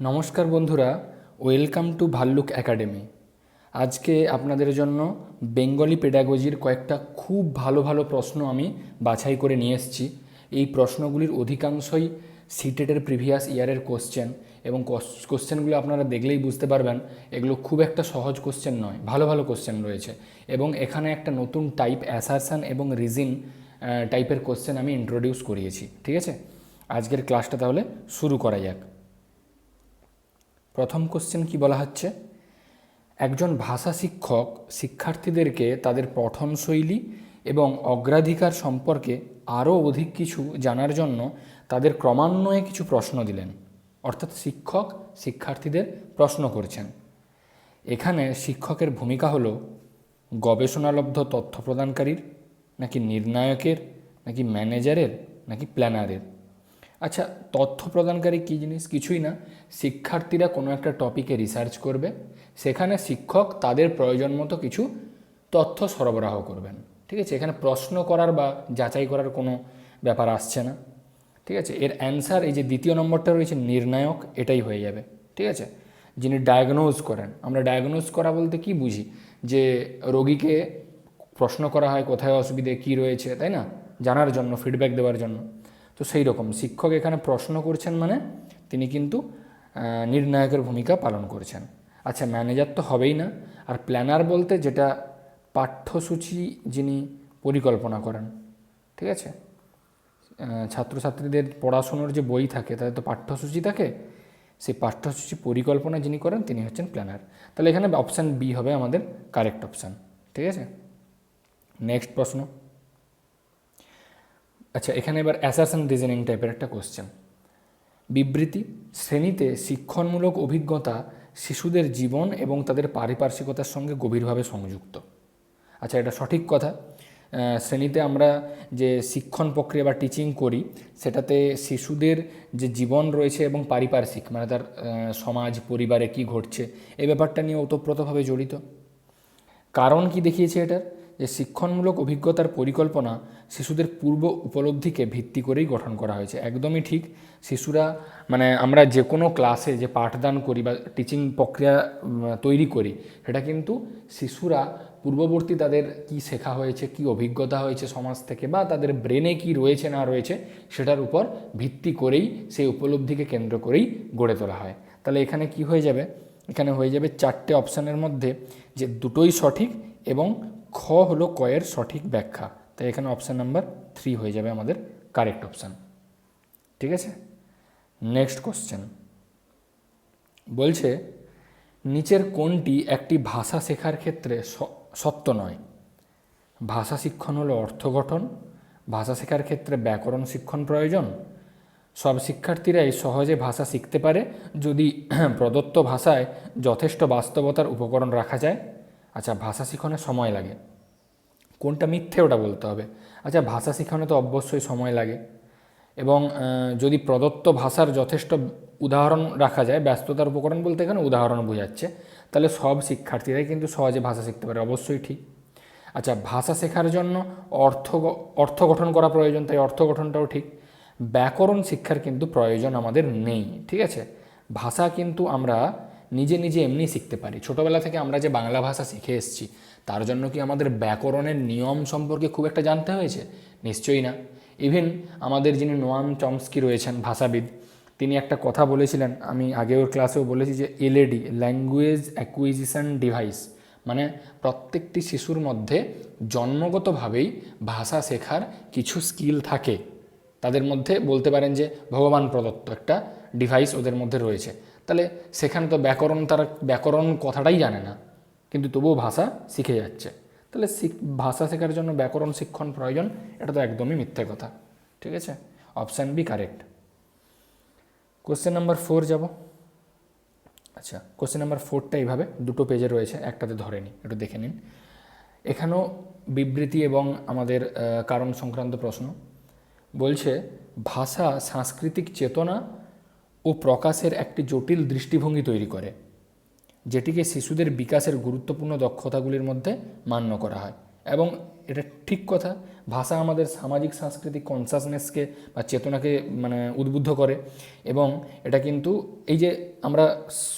নমস্কার বন্ধুরা, welcome to ভাল্লুক একাডেমি। আজকে আপনাদের জন্য বেঙ্গলি পেডাগজির কয়েকটা খুব ভালো ভালো প্রশ্ন আমি বাছাই করে নিয়ে এসেছি। এই প্রশ্নগুলির অধিকাংশই সিটেটের প্রিভিয়াস ইয়ারের কোশ্চেন, এবং কোশ্চেনগুলো আপনারা দেখলেই বুঝতে পারবেন এগুলো খুব একটা সহজ কোশ্চেন নয়, ভালো ভালো কোশ্চেন রয়েছে। এবং এখানে একটা নতুন টাইপ অ্যাসারশন এবং রিজন টাইপের কোশ্চেন আমি ইন্ট্রোডিউস করিয়েছি। ঠিক আছে, আজকের ক্লাসটা তাহলে শুরু করা যাক। প্রথম কোশ্চেন কি বলা হচ্ছে, একজন ভাষা শিক্ষক শিক্ষার্থীদেরকে তাদের পঠনশৈলী এবং অগ্রাধিকার সম্পর্কে আরও অধিক কিছু জানার জন্য তাদের ক্রমান্বয়ে কিছু প্রশ্ন দিলেন। অর্থাৎ শিক্ষক শিক্ষার্থীদের প্রশ্ন করছেন। এখানে শিক্ষকের ভূমিকা হলো গবেষণালব্ধ তথ্য প্রদানকারীর, নাকি নির্ণায়কের, নাকি ম্যানেজারের, নাকি প্ল্যানারের। আচ্ছা, তথ্য প্রদানকারী কী জিনিস? কিছুই না, শিক্ষার্থীরা কোনো একটা টপিকে রিসার্চ করবে, সেখানে শিক্ষক তাদের প্রয়োজন মতো কিছু তথ্য সরবরাহ করবেন। ঠিক আছে, এখানে প্রশ্ন করার বা যাচাই করার কোনো ব্যাপার আসছে না। ঠিক আছে, এর অ্যান্সার এই যে দ্বিতীয় নম্বরটা রয়েছে নির্ণায়ক, এটাই হয়ে যাবে। ঠিক আছে, যিনি ডায়াগনোজ করেন। আমরা ডায়াগনোজ করা বলতে কি বুঝি? যে রোগীকে প্রশ্ন করা হয় কোথায় অসুবিধে কী রয়েছে, তাই না, জানার জন্য, ফিডব্যাক দেওয়ার জন্য। তো সেই রকম শিক্ষক এখানে প্রশ্ন করছেন, মানে তিনি কিন্তু নির্ণায়কের ভূমিকা পালন করছেন। আচ্ছা, ম্যানেজার তো হবেই না। আর প্ল্যানার বলতে যেটা পাঠ্যসূচি যিনি পরিকল্পনা করেন। ঠিক আছে, ছাত্রছাত্রীদের পড়াশুনোর যে বই থাকে তাদের তো পাঠ্যসূচি থাকে, সেই পাঠ্যসূচি পরিকল্পনা যিনি করেন তিনি হচ্ছেন প্ল্যানার। তাহলে এখানে অপশান বি হবে আমাদের কারেক্ট অপশান। ঠিক আছে, নেক্সট প্রশ্ন। আচ্ছা, এখানে এবার অ্যাসারশন রিজনিং টাইপের একটা কোশ্চেন। বিবৃতি: শ্রেণীতে শিক্ষণমূলক অভিজ্ঞতা শিশুদের জীবন এবং তাদের পারিপার্শ্বিকতার সঙ্গে গভীরভাবে সংযুক্ত। আচ্ছা, এটা সঠিক কথা। শ্রেণীতে আমরা যে শিক্ষণ প্রক্রিয়া বা টিচিং করি, সেটাতে শিশুদের যে জীবন রয়েছে এবং পারিপার্শ্বিক, মানে তার সমাজ পরিবারে কি ঘটছে, এই ব্যাপারটা নিয়ে ওতপ্রোতভাবে জড়িত। কারণ কি দেখিয়েছে এটার? যে শিক্ষণমূলক অভিজ্ঞতার পরিকল্পনা শিশুদের পূর্ব উপলব্ধিকে ভিত্তি করেই গঠন করা হয়েছে। একদমই ঠিক। শিশুরা, মানে আমরা যে কোনো ক্লাসে যে পাঠদান করি বা টিচিং প্রক্রিয়া তৈরি করি, সেটা কিন্তু শিশুরা পূর্ববর্তী তাদের কি শেখা হয়েছে, কি অভিজ্ঞতা হয়েছে সমাজ থেকে, বা তাদের ব্রেনে কি রয়েছে না রয়েছে, সেটার উপর ভিত্তি করেই সেই উপলব্ধিকে কেন্দ্র করেই গড়ে তোলা হয়। তাহলে এখানে কি হয়ে যাবে? এখানে হয়ে যাবে চারটে অপশানের মধ্যে যে দুটোই সঠিক এবং খ হলো কয়ের সঠিক ব্যাখ্যা। তাই এখানে অপশান নাম্বার 3 হয়ে যাবে আমাদের কারেক্ট অপশান। ঠিক আছে, নেক্সট কোশ্চেন বলছে, নিচের কোনটি একটি ভাষা শেখার ক্ষেত্রে সত্য নয়? ভাষা শিক্ষণ হলো অর্থ গঠন, ভাষা শেখার ক্ষেত্রে ব্যাকরণ শিক্ষণ প্রয়োজন, সব শিক্ষার্থীরাই সহজে ভাষা শিখতে পারে যদি প্রদত্ত ভাষায় যথেষ্ট বাস্তবতার উপকরণ রাখা যায়। আচ্ছা, ভাষা শিখনে সময় লাগে, কোনটা মিথ্যে ওটা বলতে হবে। আচ্ছা, ভাষা শিখানো তো অবশ্যই সময় লাগে, এবং যদি প্রদত্ত ভাষার যথেষ্ট উদাহরণ রাখা যায়, ব্যস্ততার উপকরণ বলতে এখানে উদাহরণ বোঝাচ্ছে, তাহলে সব শিক্ষার্থীরাই কিন্তু সহজে ভাষা শিখতে পারে, অবশ্যই ঠিক। আচ্ছা, ভাষা শেখার জন্য অর্থ গঠন করা প্রয়োজন, তাই অর্থ গঠনটাও ঠিক। ব্যাকরণ শিক্ষার কিন্তু প্রয়োজন আমাদের নেই। ঠিক আছে, ভাষা কিন্তু আমরা নিজে নিজে এমনি শিখতে পারি। ছোটোবেলা থেকে আমরা যে বাংলা ভাষা শিখে এসেছি, তার জন্য কি আমাদের ব্যাকরণের নিয়ম সম্পর্কে খুব একটা জানতে হয়েছে? নিশ্চয়ই না। ইভেন আমাদের যিনি নোয়াম চমস্কি রয়েছেন, ভাষাবিদ, তিনি একটা কথা বলেছিলেন, আমি আগেও ক্লাসেও বলেছি, যে এলএডি, ল্যাঙ্গুয়েজ অ্যাকুইজিশন ডিভাইস, মানে প্রত্যেকটি শিশুর মধ্যে জন্মগতভাবেই ভাষা শেখার কিছু স্কিল থাকে। তাদের মধ্যে বলতে পারেন যে ভগবান প্রদত্ত একটা ডিভাইস ওদের মধ্যে রয়েছে। তাহলে সেখানে তো তারা ব্যাকরণ কথাটাই জানে না, কিন্তু তবুও ভাষা শিখে যাচ্ছে। তাহলে ভাষা শেখার জন্য ব্যাকরণ শিক্ষণ প্রয়োজন, এটা তো একদমই মিথ্যে কথা। ঠিক আছে, option B correct. Question number 4 যাব। আচ্ছা, কোশ্চেন নাম্বার 4টা এইভাবে দুটো পেজে রয়েছে, একটাতে ধরে নিই, একটু দেখে নিন। এখানেও বিবৃতি এবং আমাদের কারণ সংক্রান্ত প্রশ্ন বলছে, ভাষা সাংস্কৃতিক চেতনা ও প্রকাশের একটি জটিল দৃষ্টিভঙ্গি তৈরি করে, যেটিকে শিশুদের বিকাশের গুরুত্বপূর্ণ দক্ষতাগুলির মধ্যে মান্য করা হয়। এবং এটা ঠিক কথা, ভাষা আমাদের সামাজিক সাংস্কৃতিক কনসাসনেসকে বা চেতনাকে মানে উদ্বুদ্ধ করে, এবং এটা কিন্তু এই যে আমরা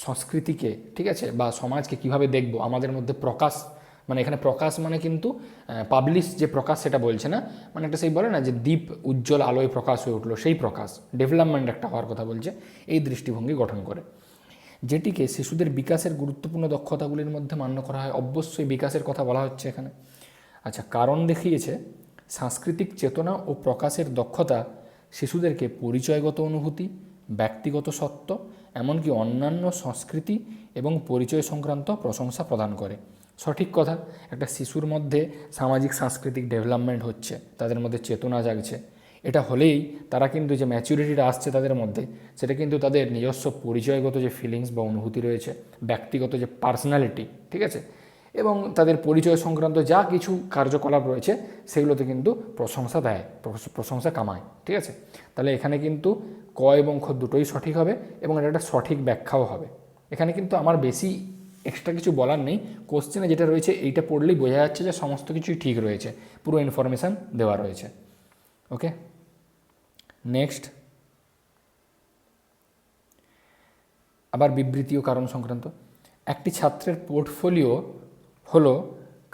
সংস্কৃতিকে, ঠিক আছে, বা সমাজকে কিভাবে দেখব আমাদের মধ্যে প্রকাশ, মানে এখানে প্রকাশ মানে কিন্তু পাবলিশ যে প্রকাশ সেটা বলছে না, মানে একটা সেই বলে না যে দ্বীপ উজ্জ্বল আলোয় প্রকাশ হয়ে উঠলো, সেই প্রকাশ, ডেভেলপমেন্ট একটা হওয়ার কথা বলছে, এই দৃষ্টিভঙ্গি গঠন করে, যেটিকে শিশুদের বিকাশের গুরুত্বপূর্ণ দক্ষতাগুলির মধ্যে মান্য করা হয়। অবশ্যই বিকাশের কথা বলা হচ্ছে এখানে। আচ্ছা, কারণ দেখিয়েছে সাংস্কৃতিক চেতনা ও প্রকাশের দক্ষতা শিশুদেরকে পরিচয়গত অনুভূতি, ব্যক্তিগত সত্ত্ব, এমনকি অন্যান্য সংস্কৃতি এবং পরিচয় সংক্রান্ত প্রশংসা প্রদান করে। সঠিক কথা, একটা শিশুর মধ্যে সামাজিক সাংস্কৃতিক ডেভেলপমেন্ট হচ্ছে, তাদের মধ্যে চেতনা জাগছে, এটা হলেই তারা কিন্তু যে ম্যাচুরিটিটা আসছে তাদের মধ্যে, সেটা কিন্তু তাদের নিজস্ব পরিচয়গত যে ফিলিংস বা অনুভূতি রয়েছে, ব্যক্তিগত যে পার্সোনালিটি, ঠিক আছে, এবং তাদের পরিচয় সংক্রান্ত যা কিছু কার্যকলাপ রয়েছে সেগুলোতে কিন্তু প্রশংসা দেয়, প্রশংসা কামায়, ঠিক আছে। তাহলে এখানে কিন্তু ক এবং খ দুটোই সঠিক হবে, এবং এটা একটা সঠিক ব্যাখ্যাও হবে। এখানে কিন্তু আমার বেশি এক্সট্রা কিছু বলার নেই, কোশ্চেনে যেটা রয়েছে এইটা পড়লেই বোঝা যাচ্ছে যে সমস্ত কিছুই ঠিক রয়েছে, পুরো ইনফরমেশান দেওয়া রয়েছে। ওকে, নেক্সট, আবার বিবৃতি ও কারণ সংক্রান্ত। একটি ছাত্রের পোর্টফোলিও হলো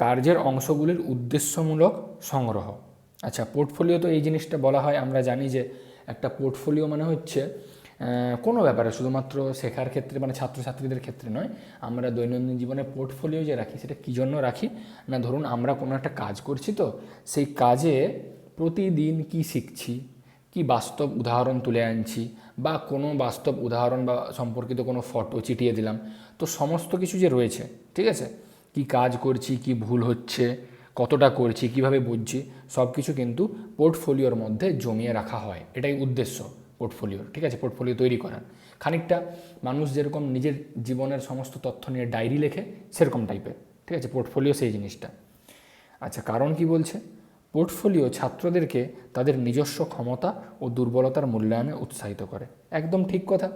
কার্যের অংশগুলির উদ্দেশ্যমূলক সংগ্রহ। আচ্ছা, পোর্টফোলিও তো এই জিনিসটা বলা হয়, আমরা জানি যে একটা পোর্টফোলিও মানে হচ্ছে কোনো ব্যাপারে, শুধুমাত্র শেখার ক্ষেত্রে মানে ছাত্রছাত্রীদের ক্ষেত্রে নয়, আমরা দৈনন্দিন জীবনে পোর্টফোলিও যে রাখি সেটা কী জন্য রাখি না, ধরুন আমরা কোনো একটা কাজ করছি, তো সেই কাজে প্রতিদিন কি শিখছি, কি বাস্তব উদাহরণ তুলে আনছি, বা কোনো বাস্তব উদাহরণ বা সম্পর্কিত কোনো ফটো চিটিয়ে দিলাম, তো সমস্ত কিছু যে রয়েছে, ঠিক আছে, কি কাজ করছি, কি ভুল হচ্ছে, কতটা করছি, কিভাবে বুঝছি, সব কিছু কিন্তু পোর্টফোলিওর মধ্যে জমিয়ে রাখা হয়। এটাই উদ্দেশ্য পোর্টফোলিওর, ঠিক আছে, পোর্টফোলিও তৈরি করার। খানিকটা মানুষ যেরকম নিজের জীবনের সমস্ত তথ্য নিয়ে ডায়েরি লেখে, সেরকম টাইপের, ঠিক আছে, পোর্টফোলিও সেই জিনিসটা। আচ্ছা, কারণ কি বলছে, পোর্টফোলিও ছাত্রদেরকে তাদের নিজস্ব ক্ষমতা ও দুর্বলতার মূল্যায়নে উৎসাহিত করে। একদম ঠিক কথা।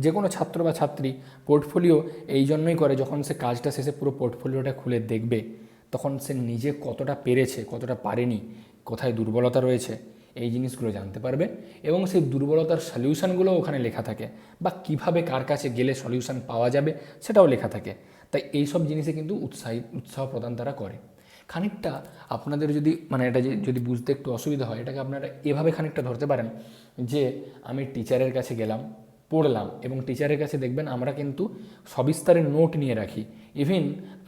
যে কোনো ছাত্র বা ছাত্রী পোর্টফোলিও এই জন্যই করে, যখন সে কাজটা শেষে পুরো পোর্টফোলিওটা খুলে দেখবে, তখন সে নিজে কতটা পেরেছে, কতটা পারেনি, কোথায় দুর্বলতা রয়েছে, এই জিনিসগুলো জানতে পারবে, এবং সেই দুর্বলতার সলিউশনগুলো ওখানে লেখা থাকে, বা কার কাছে গেলে সলিউশন পাওয়া যাবে সেটাও লেখা থাকে। তাই এই সব জিনিসে কিন্তু উৎসাহ প্রদান তারা করে। খানিকটা আপনাদের যদি মানে এটা যদি বুঝতে একটু অসুবিধা হয়, এটাকে আপনারা এভাবে খানিকটা ধরতে পারেন যে আমি টিচারের কাছে গেলাম, পড়লাম, এবং টিচারের কাছে দেখবেন আমরা কিন্তু সবিস্তারে নোট নিয়ে রাখি, ইভেন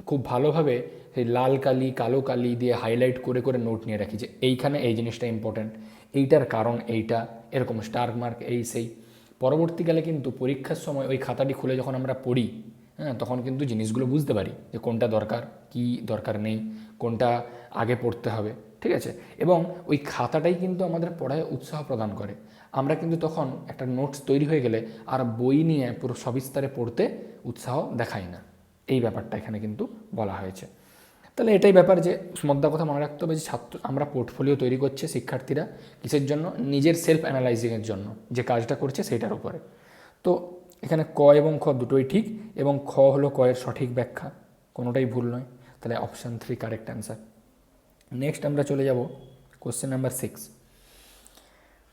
খুব ভালোভাবে সেই লাল কালি কালো কালি দিয়ে হাইলাইট করে করে নোট নিয়ে রাখি যে এইখানে এই জিনিসটা ইম্পর্ট্যান্ট, এইটার কারণ এইটা, এরকম স্টার মার্ক এই সেই। পরবর্তীকালে কিন্তু পরীক্ষার সময় ওই খাতাটি খুলে যখন আমরা পড়ি, হ্যাঁ, তখন কিন্তু জিনিসগুলো বুঝতে পারি যে কোনটা দরকার, কি দরকার নেই, কোনটা আগে পড়তে হবে, ঠিক আছে। এবং ওই খাতাটাই কিন্তু আমাদের পড়ায় উৎসাহ প্রদান করে। আমরা কিন্তু তখন একটা নোটস তৈরি হয়ে গেলে আর বই নিয়ে পুরো সবিস্তারে পড়তে উৎসাহ দেখাই না, এই ব্যাপারটা এখানে কিন্তু বলা হয়েছে। তাহলে এটাই ব্যাপার যে মোদ্দা কথা মনে রাখতে হবে যে আমরা পোর্টফোলিও তৈরি করছে শিক্ষার্থীরা কিসের জন্য, নিজের সেলফ অ্যানালাইজিংয়ের জন্য, যে কাজটা করছে সেইটার উপরে। তো এখানে ক এবং খ দুটোই ঠিক, এবং খ হলো ক এর সঠিক ব্যাখ্যা, কোনোটাই ভুল নয়। তাহলে অপশান 3 কারেক্ট অ্যান্সার। নেক্সট আমরা চলে যাব কোশ্চেন নাম্বার 6।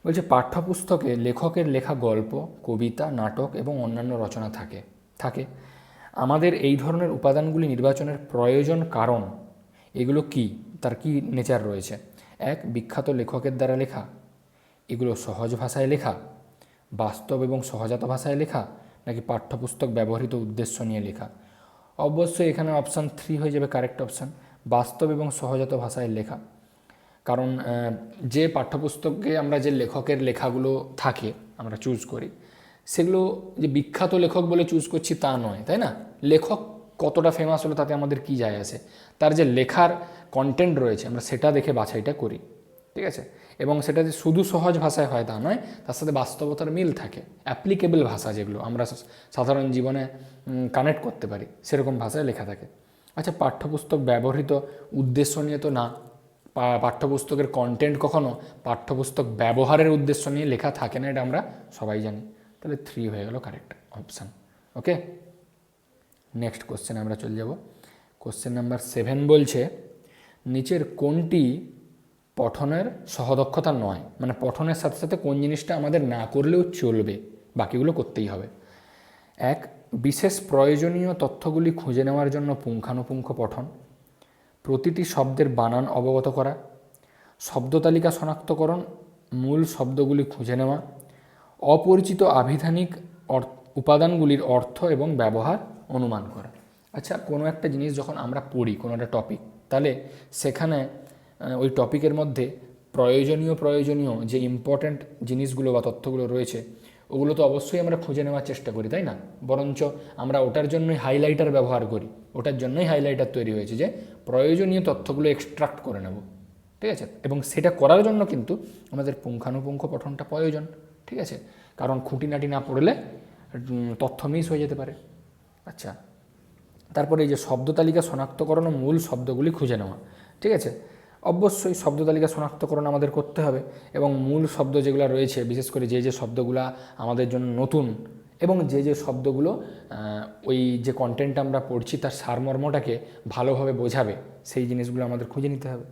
বলছে পাঠ্যপুস্তকে লেখকের লেখা গল্প, কবিতা, নাটক এবং অন্যান্য রচনা থাকে। আমাদের এই ধরনের উপাদানগুলি নির্বাচনের প্রয়োজন কারণ এগুলো কি, তার কি নেচার রয়েছে। 1, বিখ্যাত লেখকের দ্বারা লেখা, এগুলো সহজ ভাষায় লেখা, বাস্তব এবং সহজাত ভাষায় লেখা, নাকি পাঠ্যপুস্তক ব্যবহৃত উদ্দেশ্য নিয়ে লেখা। অবশ্যই এখানে অপশান 3 হয়ে যাবে কারেক্ট অপশান, বাস্তব এবং সহজাত ভাষায় লেখা। কারণ যে পাঠ্যপুস্তকে আমরা যে লেখকের লেখাগুলো থাকে আমরা চুজ করি, সেগুলো যে বিখ্যাত লেখক বলে চুজ করছি তা নয়, তাই না। লেখক কতটা ফেমাস হলো তাতে আমাদের কি যায় আসে, তার যে লেখার কন্টেন্ট রয়েছে আমরা সেটা দেখে বাছাইটা করি, ঠিক আছে। এবং সেটা যে শুধু সহজ ভাষায় হয় তা নয়, তার সাথে বাস্তবতার মিল থাকে, অ্যাপ্লিকেবল ভাষা যেগুলো আমরা সাধারণ জীবনে কানেক্ট করতে পারি সেরকম ভাষায় লেখা থাকে। আচ্ছা, পাঠ্যপুস্তক ব্যবহৃত উদ্দেশ্য নিয়ে তো না, পাঠ্যপুস্তকের কন্টেন্ট কখনো পাঠ্যপুস্তক ব্যবহারের উদ্দেশ্য নিয়ে লেখা থাকে না, এটা আমরা সবাই জানি। তাহলে 3 হয়ে গেল কারেক্ট অপশান। ওকে, নেক্সট কোশ্চেনে আমরা চলে যাব। কোশ্চেন নাম্বার 7 বলছে নিচের কোনটি পঠনের সহদক্ষতা নয়, মানে পঠনের সাথে সাথে কোন জিনিসটা আমাদের না করলেও চলবে, বাকিগুলো করতেই হবে। 1, বিশেষ প্রয়োজনীয় তথ্যগুলি খুঁজে নেওয়ার জন্য পুঙ্খানুপুঙ্খ পঠন, প্রতিটি শব্দের বানান অবগত করা, শব্দ তালিকা শনাক্তকরণ, মূল শব্দগুলি খুঁজে নেওয়া, অপরিচিত আভিধানিক উপাদানগুলির অর্থ এবং ব্যবহার অনুমান করা। আচ্ছা, কোনো একটা জিনিস যখন আমরা পড়ি, কোনো একটা টপিক, তাহলে সেখানে ওই টপিকের মধ্যে প্রয়োজনীয় যে ইম্পর্ট্যান্ট জিনিসগুলো বা তথ্যগুলো রয়েছে ওগুলো তো অবশ্যই আমরা খুঁজে নেওয়ার চেষ্টা করি, তাই না? বরঞ্চ আমরা ওটার জন্যই হাইলাইটার ব্যবহার করি, ওটার জন্যই হাইলাইটার তৈরি হয়েছে যে প্রয়োজনীয় তথ্যগুলো এক্সট্রাক্ট করে নেব, ঠিক আছে? এবং সেটা করার জন্য কিন্তু আমাদের পুঙ্খানুপুঙ্খ পঠনটা প্রয়োজন, ঠিক আছে? কারণ খুঁটিনাটি না পড়লে তথ্য মিস হয়ে যেতে পারে। আচ্ছা, তারপরে এই যে শব্দ তালিকা শনাক্তকরণ ও মূল শব্দগুলি খুঁজে নেওয়া, ঠিক আছে? অবশ্যই শব্দ তালিকা শনাক্তকরণ আমাদের করতে হবে এবং মূল শব্দ যেগুলো রয়েছে, বিশেষ করে যে শব্দগুলো আমাদের জন্য নতুন এবং যে শব্দগুলো ওই যে কন্টেন্ট আমরা পড়ছি তার সারমর্মটাকে ভালোভাবে বোঝাবে, সেই জিনিসগুলো আমাদের খুঁজে নিতে হবে।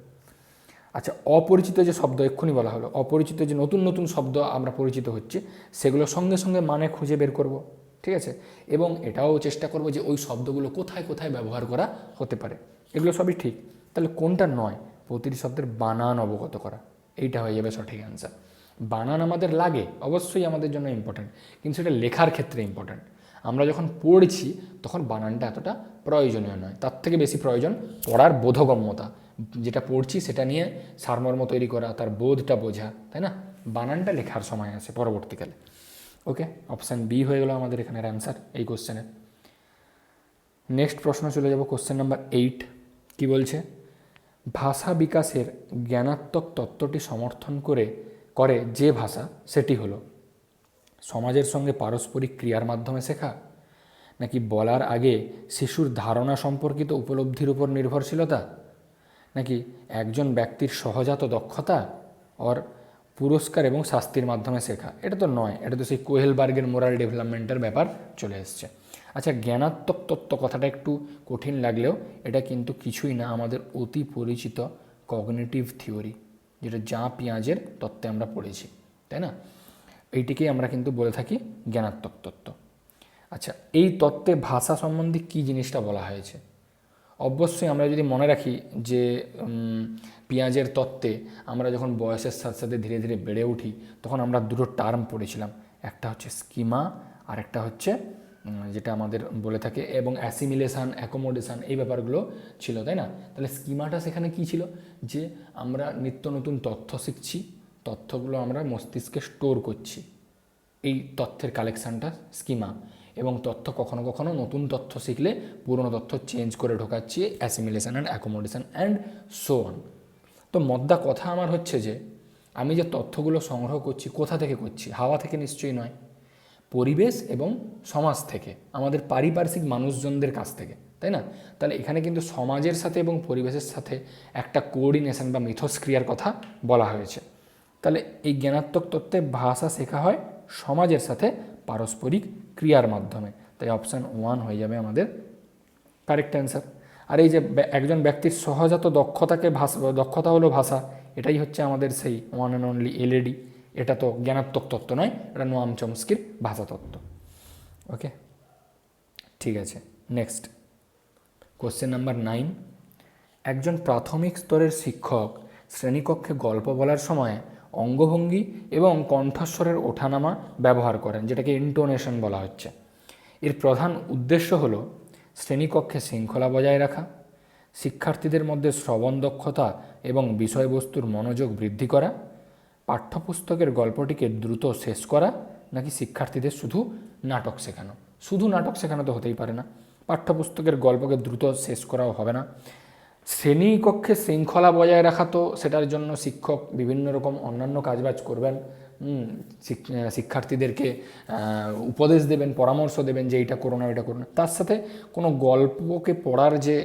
আচ্ছা, অপরিচিত যে শব্দ এক্ষুনি বলা হলো, অপরিচিত যে নতুন শব্দ আমরা পরিচিত হচ্ছি সেগুলো সঙ্গে সঙ্গে মানে খুঁজে বের করব, ঠিক আছে? এবং এটাও চেষ্টা করব যে ওই শব্দগুলো কোথায় কোথায় ব্যবহার করা হতে পারে। এগুলো সবই ঠিক, তাহলে কোনটা নয়? প্রতিটি শব্দের বানান অবগত করা, এইটা হয়ে যাবে সঠিক অ্যান্সার। বানান আমাদের লাগে, অবশ্যই আমাদের জন্য ইম্পর্ট্যান্ট, কিন্তু সেটা লেখার ক্ষেত্রে ইম্পর্ট্যান্ট। আমরা যখন পড়ছি তখন বানানটা এতটা প্রয়োজনীয় নয়, তার থেকে বেশি প্রয়োজন পড়ার বোধগম্যতা, যেটা পড়ছি সেটা নিয়ে সারমর্ম তৈরি করা, তার বোধটা বোঝা, তাই না? বানানটা লেখার সময় আসে পরবর্তীকালে। ওকে, অপশান বি হয়ে গেল আমাদের এখানের অ্যান্সার এই কোশ্চেনের। নেক্সট প্রশ্ন চলে যাব, কোশ্চেন নাম্বার 8 কি বলছে? ভাষা বিকাশের জ্ঞানাত্মক তত্ত্বটি সমর্থন করে যে ভাষা, সেটি হলো সমাজের সঙ্গে পারস্পরিক ক্রিয়ার মাধ্যমে শেখা, নাকি বলার আগে শিশুর ধারণা সম্পর্কিত উপলব্ধির উপর নির্ভরশীলতা, নাকি একজন ব্যক্তির সহজাত দক্ষতা ওর পুরস্কার এবং শাস্তির মাধ্যমে শেখা? এটা তো নয়, এটা তো সেই কোহেলবার্গের মোরাল ডেভেলপমেন্টের ব্যাপার চলে এসছে। আচ্ছা, জ্ঞানাত্মক তত্ত্ব কথাটা একটু কঠিন লাগলেও এটা কিন্তু কিছুই না, আমাদের অতি পরিচিত কগনিটিভ থিওরি, যেটা যা পিঁয়াজের তত্ত্বে আমরা পড়েছি, তাই না? এইটিকেই আমরা কিন্তু বলে থাকি জ্ঞানাত্মক তত্ত্ব। আচ্ছা, এই তত্ত্বে ভাষা সম্বন্ধে কী জিনিসটা বলা হয়েছে? অবশ্যই আমরা যদি মনে রাখি যে পিঁয়াজের তত্ত্বে আমরা যখন বয়সের সাথে সাথে ধীরে ধীরে বেড়ে উঠি তখন আমরা দুটো টার্ম পড়েছিলাম, একটা হচ্ছে স্কিমা আর একটা হচ্ছে যেটা আমাদের বলে থাকে, এবং অ্যাসিমিলেশান, অ্যাকোমোডেশান, এই ব্যাপারগুলো ছিল, তাই না? তাহলে স্কিমাটা সেখানে কী ছিল? যে আমরা নিত্য নতুন তথ্য শিখছি, তথ্যগুলো আমরা মস্তিষ্কে স্টোর করছি, এই তথ্যের কালেকশানটা স্কিমা, এবং তথ্য কখনো কখনো নতুন তথ্য শিখলে পুরনো তথ্য চেঞ্জ করে ঢোকাচ্ছি, assimilation and accommodation and so on. তো মদ্দা কথা আমার হচ্ছে যে আমি যে তথ্যগুলো সংগ্রহ করছি কোথা থেকে করছি? হাওয়া থেকে নিশ্চয়ই নয়, পরিবেশ এবং সমাজ থেকে, আমাদের পারিপার্শ্বিক মানুষজনদের কাছ থেকে, তাই না? তাহলে এখানে কিন্তু সমাজের সাথে এবং পরিবেশের সাথে একটা কোঅর্ডিনেশন বা মিথস্ক্রিয়ার কথা বলা হয়েছে। তাহলে এই জ্ঞানাত্মক তত্ত্বে ভাষা শেখা হয় সমাজের সাথে পারস্পরিক ক্রিয়ার মাধ্যমে, তাই অপশান 1 হয়ে যাবে আমাদের কারেক্ট অ্যান্সার। আর এই যে একজন ব্যক্তির সহজাত দক্ষতা হলো ভাষা, এটাই হচ্ছে আমাদের সেই ওয়ান অ্যান্ড অনলি এলএডি। এটা তো জ্ঞানাত্মক তত্ত্ব নয়, এটা নোয়াম চমস্কির ভাষাতত্ত্ব। ওকে, ঠিক আছে। নেক্সট কোশ্চেন নাম্বার 9, একজন প্রাথমিক স্তরের শিক্ষক শ্রেণীকক্ষে গল্প বলার সময় অঙ্গভঙ্গি এবং কণ্ঠস্বরের ওঠানামা ব্যবহার করেন, যেটাকে ইন্টোনেশন বলা হচ্ছে। এর প্রধান উদ্দেশ্য হলো শ্রেণীকক্ষে শৃঙ্খলা বজায় রাখা, শিক্ষার্থীদের মধ্যে শ্রবণ দক্ষতা এবং বিষয়বস্তুর মনোযোগ বৃদ্ধি করা, পাঠ্যপুস্তকের গল্পটিকে দ্রুত শেষ করা, নাকি শিক্ষার্থীদের শুধু নাটক শেখানো। শুধু নাটক শেখানো তো হতেই পারে না, পাঠ্যপুস্তকের গল্পকে দ্রুত শেষ করাও হবে না। শ্রেণীকক্ষে শৃঙ্খলা বজায় রাখা, তো সেটার জন্য শিক্ষক বিভিন্ন রকম অন্যান্য কাজবাজ করবেন, শিক্ষার্থীদেরকে উপদেশ দেবেন, পরামর্শ দেবেন যে এইটা করো না, এটা করো না। তার সাথে কোনো গল্পকে পড়ার যে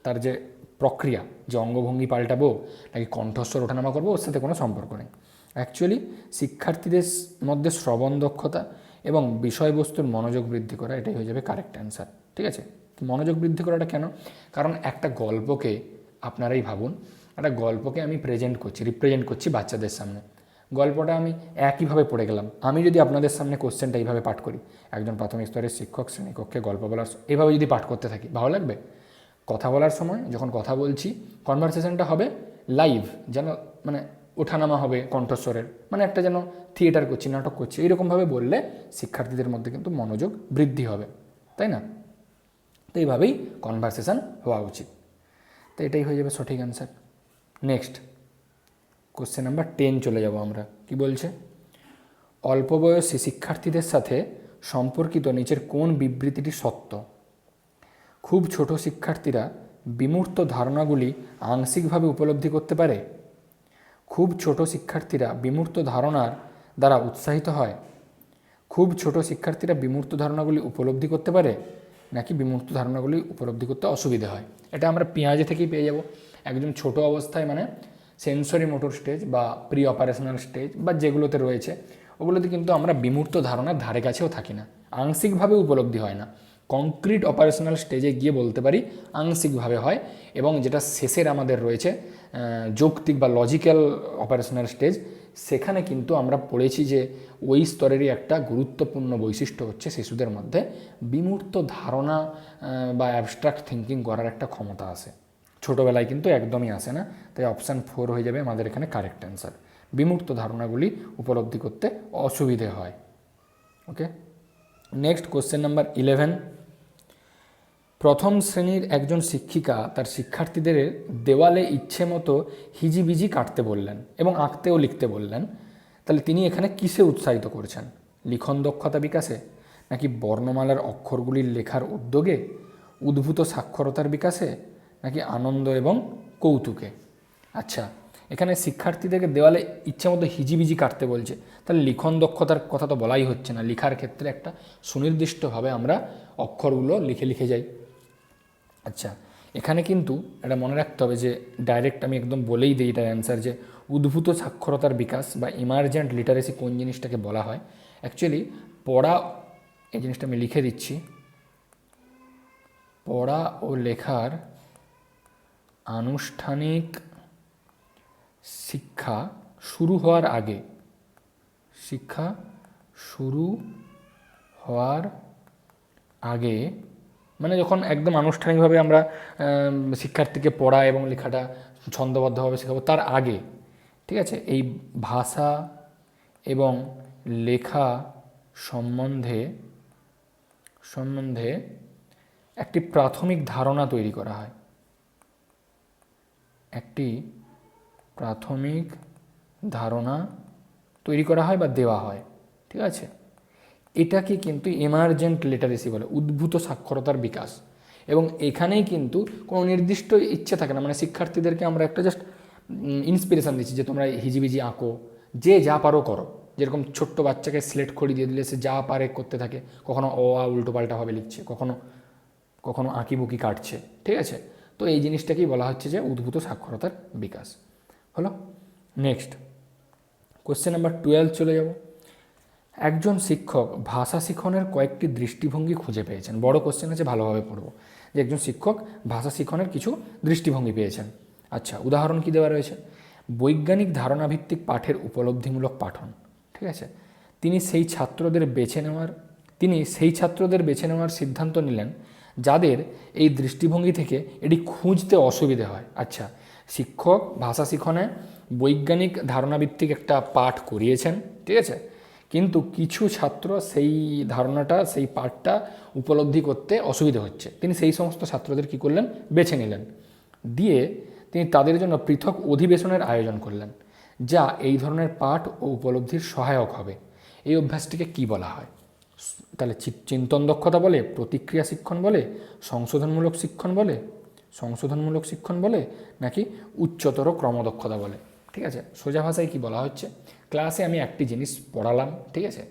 তার যে প্রক্রিয়া, যে অঙ্গভঙ্গি পাল্টাবো নাকি কণ্ঠস্বর ওঠানামা করবো, ওর সাথে কোনো সম্পর্ক নেই। অ্যাকচুয়ালি শিক্ষার্থীদের মধ্যে শ্রবণ দক্ষতা এবং বিষয়বস্তুর মনোযোগ বৃদ্ধি করা, এটাই হয়ে যাবে কারেক্ট অ্যান্সার। ঠিক আছে, মনোযোগ বৃদ্ধি করাটা কেন? কারণ একটা গল্পকে আপনারাই ভাবুন, একটা গল্পকে আমি রিপ্রেজেন্ট করছি বাচ্চাদের সামনে। গল্পটা আমি একইভাবে পড়ে গেলাম। আমি যদি আপনাদের সামনে কোশ্চেনটা এইভাবে পাঠ করি, একজন প্রাথমিক স্তরের শিক্ষক শ্রেণীকক্ষে গল্প বলার এইভাবে যদি পাঠ করতে থাকি, ভালো লাগবে? কথা বলার সময় যখন কথা বলছি, কনভারসেশনটা হবে লাইভ, যেন মানে ওঠানামা হবে কণ্ঠস্বরের, মানে একটা যেন থিয়েটার করছি, নাটক করছি, এইরকমভাবে বললে শিক্ষার্থীদের মধ্যে কিন্তু মনোযোগ বৃদ্ধি হবে, তাই না? তো এইভাবেই কনভারসেশন হওয়া উচিত। তো এটাই হয়ে যাবে সঠিক অ্যান্সার। নেক্সট কোশ্চেন নাম্বার 10 চলে যাব আমরা। কি বলছে? অল্প বয়সী শিক্ষার্থীদের সাথে সম্পর্কিত নিচের কোন বিবৃতিটি সত্য? খুব ছোট শিক্ষার্থীরা বিমূর্ত ধারণাগুলি আংশিকভাবে উপলব্ধি করতে পারে। খুব ছোট শিক্ষার্থীরা বিমূর্ত ধারণার দ্বারা উৎসাহিত হয়। খুব ছোট শিক্ষার্থীরা বিমূর্ত ধারণাগুলি উপলব্ধি করতে পারে, নাকি বিমূর্ত ধারণাগুলি উপলব্ধি করতে অসুবিধা হয়। এটা আমরা পেঁয়াজে থেকেই পেয়ে যাব। একদম ছোট অবস্থায় মানে সেন্সরি মোটর স্টেজ বা প্রি অপারেশনাল স্টেজ বা যেগুলোতে রয়েছে, ওগুলোতে কিন্তু আমরা বিমূর্ত ধারণার ধারে কাছেও থাকি না, আংশিকভাবে উপলব্ধি হয় না। কংক্রিট অপারেশনাল স্টেজে গিয়ে বলতে পারি আংশিকভাবে হয়। এবং যেটা শেষের আমাদের রয়েছে যৌক্তিক বা লজিক্যাল অপারেশনাল স্টেজ, সেখানে কিন্তু আমরা পড়েছি যে ওই স্তরেরই একটা গুরুত্বপূর্ণ বৈশিষ্ট্য হচ্ছে শিশুদের মধ্যে বিমূর্ত ধারণা বা অ্যাবস্ট্রাক্ট থিঙ্কিং করার একটা ক্ষমতা আসে। ছোটোবেলায় কিন্তু একদমই আসে না। তাই অপশান 4 হয়ে যাবে আমাদের এখানে কারেক্ট অ্যান্সার। বিমূর্ত ধারণাগুলি উপলব্ধি করতে অসুবিধে হয়। ওকে, নেক্সট কোশ্চেন নাম্বার 11। প্রথম শ্রেণীর একজন শিক্ষিকা তার শিক্ষার্থীদের দেওয়ালে ইচ্ছে মতো হিজিবিজি কাটতে বললেন এবং আঁকতে ও লিখতে বললেন। তাহলে তিনি এখানে কিসে উৎসাহিত করছেন? লিখন দক্ষতা বিকাশে, নাকি বর্ণমালার অক্ষরগুলির লেখার উদ্যোগে, উদ্ভূত সাক্ষরতার বিকাশে, নাকি আনন্দ এবং কৌতুকে? আচ্ছা, এখানে শিক্ষার্থীদেরকে দেওয়ালে ইচ্ছে মতো হিজিবিজি কাটতে বলছে, তাহলে লিখন দক্ষতার কথা তো বলাই হচ্ছে না। লেখার ক্ষেত্রে একটা সুনির্দিষ্টভাবে আমরা অক্ষরগুলো লিখে লিখে যাই। আচ্ছা, এখানে কিন্তু এটা মনে রাখতে হবে যে ডাইরেক্ট আমি একদম বলেই দিই এটার অ্যান্সার, যে উদ্ভূত সাক্ষরতার বিকাশ বা ইমার্জেন্ট লিটারেসি কোন জিনিসটাকে বলা হয়। অ্যাকচুয়ালি পড়া, এই জিনিসটা আমি লিখে দিচ্ছি, পড়া ও লেখার আনুষ্ঠানিক শিক্ষা শুরু হওয়ার আগে, শিক্ষা শুরু হওয়ার আগে মানে যখন একদম আনুষ্ঠানিকভাবে আমরা শিক্ষার্থীকে পড়া এবং লেখাটা ছন্দবদ্ধভাবে শেখাবো, তার আগে, ঠিক আছে, এই ভাষা এবং লেখা সম্বন্ধে একটি প্রাথমিক ধারণা তৈরি করা হয়। একটি প্রাথমিক ধারণা তৈরি করা হয় বা দেওয়া হয়, ঠিক আছে। এটাকে কিন্তু এমার্জেন্ট লিটারেসি বলে, উদ্ভূত সাক্ষরতার বিকাশ। এবং এখানেই কিন্তু কোনো নির্দিষ্ট ইচ্ছে থাকে না, মানে শিক্ষার্থীদেরকে আমরা একটা জাস্ট ইন্সপিরেশান দিচ্ছি যে তোমরা হিজিবিজি আঁকো, যে যা পারো করো। যেরকম ছোট্ট বাচ্চাকে স্লেট খড়ি দিয়ে দিলে সে যা পারে করতে থাকে, কখনো অ আ উল্টোপাল্টাভাবে লিখছে, কখনো আঁকিবুকি কাটছে, ঠিক আছে। তো এই জিনিসটাকেই বলা হচ্ছে যে উদ্ভূত সাক্ষরতার বিকাশ হলো। নেক্সট কোশ্চেন নাম্বার 12 চলে যাব। একজন শিক্ষক ভাষা শিখনের কয়েকটি দৃষ্টিভঙ্গি খুঁজে পেয়েছেন। বড় কোশ্চেন আছে, ভালোভাবে পড়ব। যে একজন শিক্ষক ভাষা শিখনের কিছু দৃষ্টিভঙ্গি পেয়েছেন। আচ্ছা, উদাহরণ কি দেওয়া রয়েছে? বৈজ্ঞানিক ধারণাভিত্তিক পাঠের উপলব্ধিমূলক পাঠন, ঠিক আছে। তিনি সেই ছাত্রদের বেছে নেওয়ার সিদ্ধান্ত নিলেন যাদের এই দৃষ্টিভঙ্গি থেকে এটি খুঁজতে অসুবিধে হয়। আচ্ছা, শিক্ষক ভাষা শিখনে বৈজ্ঞানিক ধারণাভিত্তিক একটা পাঠ করিয়েছেন, ঠিক আছে, কিন্তু কিছু ছাত্র সেই ধারণাটা, সেই পাঠটা উপলব্ধি করতে অসুবিধা হচ্ছে। তিনি সেই সমস্ত ছাত্রদের কী করলেন? বেছে নিলেন, দিয়ে তিনি তাদের জন্য পৃথক অধিবেশনের আয়োজন করলেন, যা এই ধরনের পাঠ ও উপলব্ধির সহায়ক হবে। এই অভ্যাসটিকে কি বলা হয়? তাহলে চিন্তন দক্ষতা বলে, প্রতিক্রিয়া শিক্ষণ বলে, সংশোধনমূলক শিক্ষণ বলে, নাকি উচ্চতর ক্রমদক্ষতা বলে? ঠিক আছে, সোজা ভাষায় কি বলা হচ্ছে? ক্লাসে আমি একটি জিনিস পড়ালাম, ঠিক আছে,